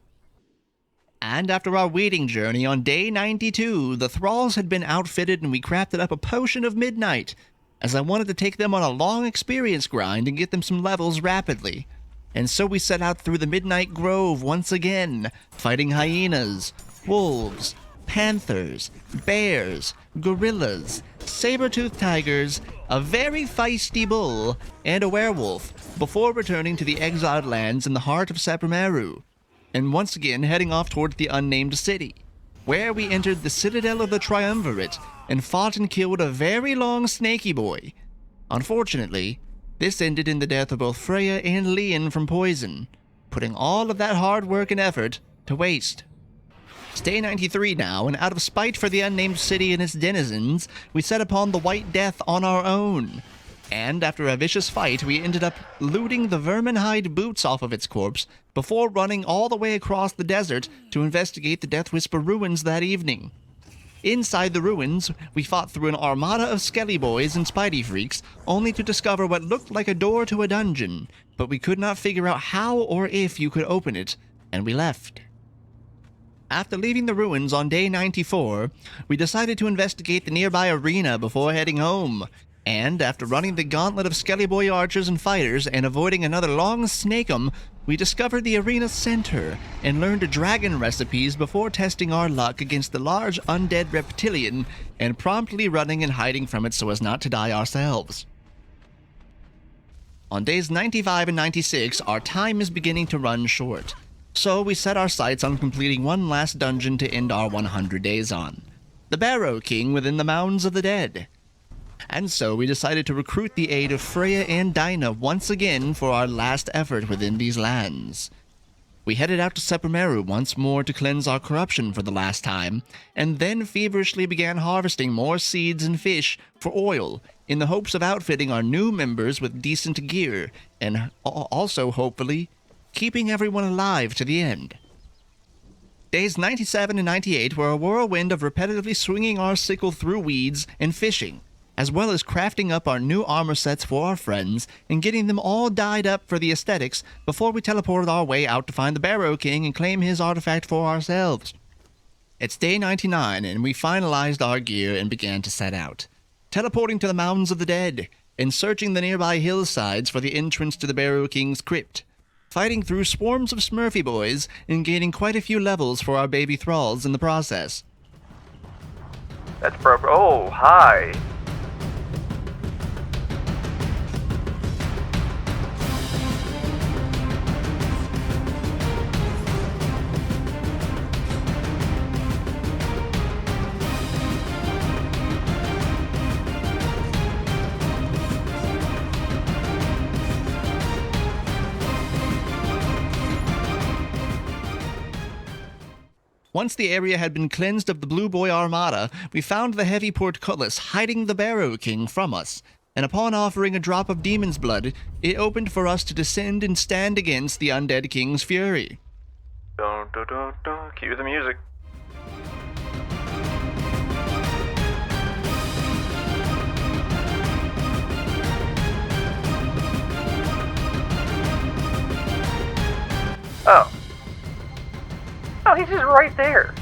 [SPEAKER 1] And after our weeding journey on day 92, the thralls had been outfitted and we crafted up a potion of midnight, as I wanted to take them on a long experience grind and get them some levels rapidly. And so we set out through the Midnight Grove once again, fighting hyenas, wolves, panthers, bears, gorillas, saber-toothed tigers, a very feisty bull, and a werewolf, before returning to the exiled lands in the heart of Sephiroth, and once again heading off towards the unnamed city, where we entered the Citadel of the Triumvirate and fought and killed a very long snaky boy. Unfortunately, this ended in the death of both Freya and Leon from poison, putting all of that hard work and effort to waste. It's day 93 now, and out of spite for the unnamed city and its denizens, we set upon the White Death on our own. And after a vicious fight, we ended up looting the verminhide boots off of its corpse before running all the way across the desert to investigate the Death Whisper ruins that evening. Inside the ruins, we fought through an armada of Skelly Boys and Spidey Freaks, only to discover what looked like a door to a dungeon, but we could not figure out how or if you could open it, and we left. After leaving the ruins on day 94, we decided to investigate the nearby arena before heading home, and after running the gauntlet of Skelly Boy archers and fighters and avoiding another long snake'em, we discovered the arena center and learned dragon recipes before testing our luck against the large undead reptilian and promptly running and hiding from it so as not to die ourselves. On days 95 and 96, our time is beginning to run short, so we set our sights on completing one last dungeon to end our 100 days on, the Barrow King within the Mounds of the Dead. And so we decided to recruit the aid of Freya and Dinah once again for our last effort within these lands. We headed out to Seprameru once more to cleanse our corruption for the last time, and then feverishly began harvesting more seeds and fish for oil, in the hopes of outfitting our new members with decent gear, and also, hopefully, keeping everyone alive to the end. Days 97 and 98 were a whirlwind of repetitively swinging our sickle through weeds and fishing, as well as crafting up our new armor sets for our friends and getting them all dyed up for the aesthetics before we teleported our way out to find the Barrow King and claim his artifact for ourselves. It's day 99 and we finalized our gear and began to set out, teleporting to the Mountains of the Dead and searching the nearby hillsides for the entrance to the Barrow King's crypt, fighting through swarms of Smurfy boys and gaining quite a few levels for our baby thralls in the process.
[SPEAKER 3] That's proper. Oh, hi.
[SPEAKER 1] Once the area had been cleansed of the Blue Boy Armada, we found the heavy portcullis hiding the Barrow King from us, and upon offering a drop of demon's blood, it opened for us to descend and stand against the undead king's fury.
[SPEAKER 3] Dun, dun, dun, dun. Cue the music. Oh. Oh, he's just right there.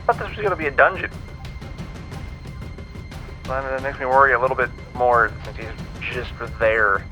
[SPEAKER 3] I thought this was going to be a dungeon. Well, that makes me worry a little bit more since he's just there.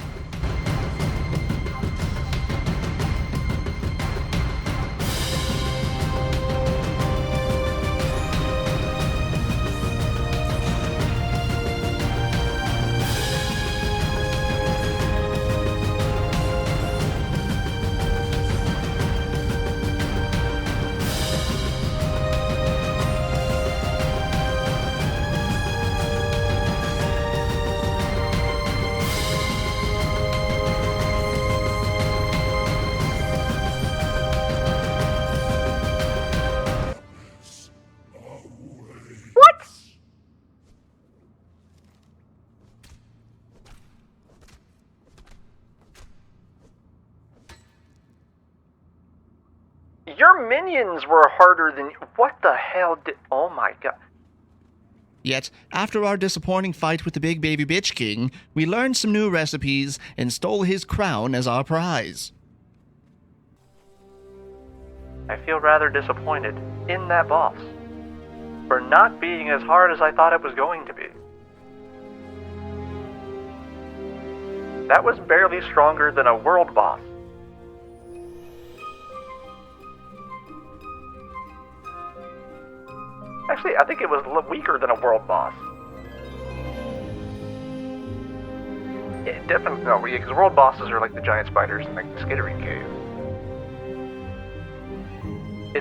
[SPEAKER 3] Your minions were harder than... What the hell did... Oh my god.
[SPEAKER 1] Yet, after our disappointing fight with the Big Baby Bitch King, we learned some new recipes and stole his crown as our prize.
[SPEAKER 3] I feel rather disappointed in that boss for not being as hard as I thought it was going to be. That was barely stronger than a world boss. Actually, I think it was weaker than a world boss. Yeah, definitely. No, because world bosses are like the giant spiders in like the Skittering Cave.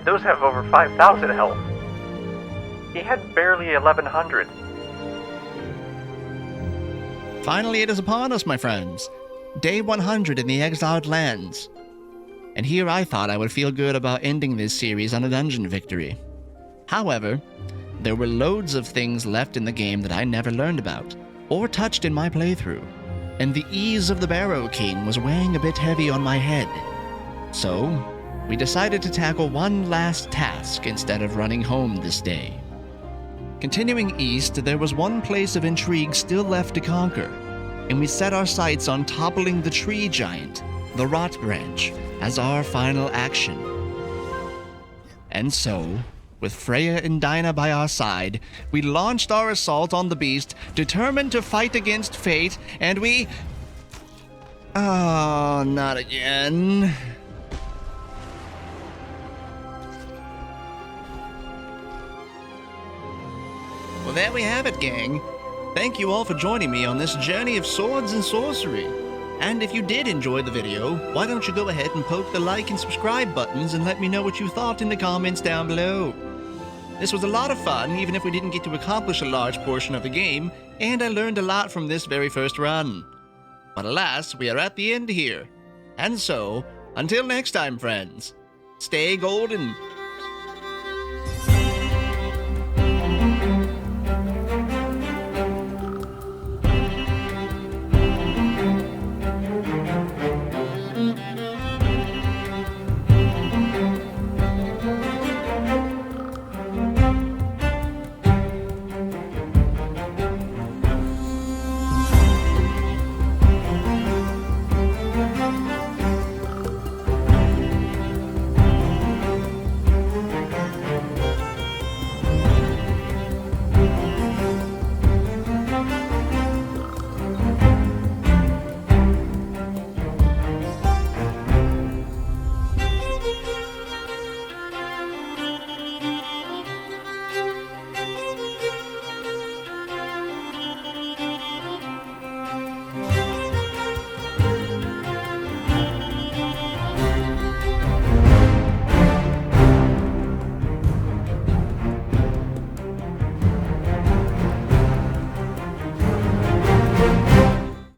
[SPEAKER 3] Those have over 5,000 health. He had barely 1,100.
[SPEAKER 1] Finally, it is upon us, my friends. Day 100 in the Exiled Lands. And here I thought I would feel good about ending this series on a dungeon victory. However, there were loads of things left in the game that I never learned about, or touched in my playthrough, and the ease of the Barrow King was weighing a bit heavy on my head. So, we decided to tackle one last task instead of running home this day. Continuing east, there was one place of intrigue still left to conquer, and we set our sights on toppling the tree giant, the Rot Branch, as our final action. And so, with Freya and Dinah by our side, we launched our assault on the beast, determined to fight against fate, and we... Oh, not again. Well, there we have it, gang. Thank you all for joining me on this journey of swords and sorcery. And if you did enjoy the video, why don't you go ahead and poke the like and subscribe buttons and let me know what you thought in the comments down below. This was a lot of fun, even if we didn't get to accomplish a large portion of the game, and I learned a lot from this very first run. But alas, we are at the end here. And so, until next time, friends, stay golden.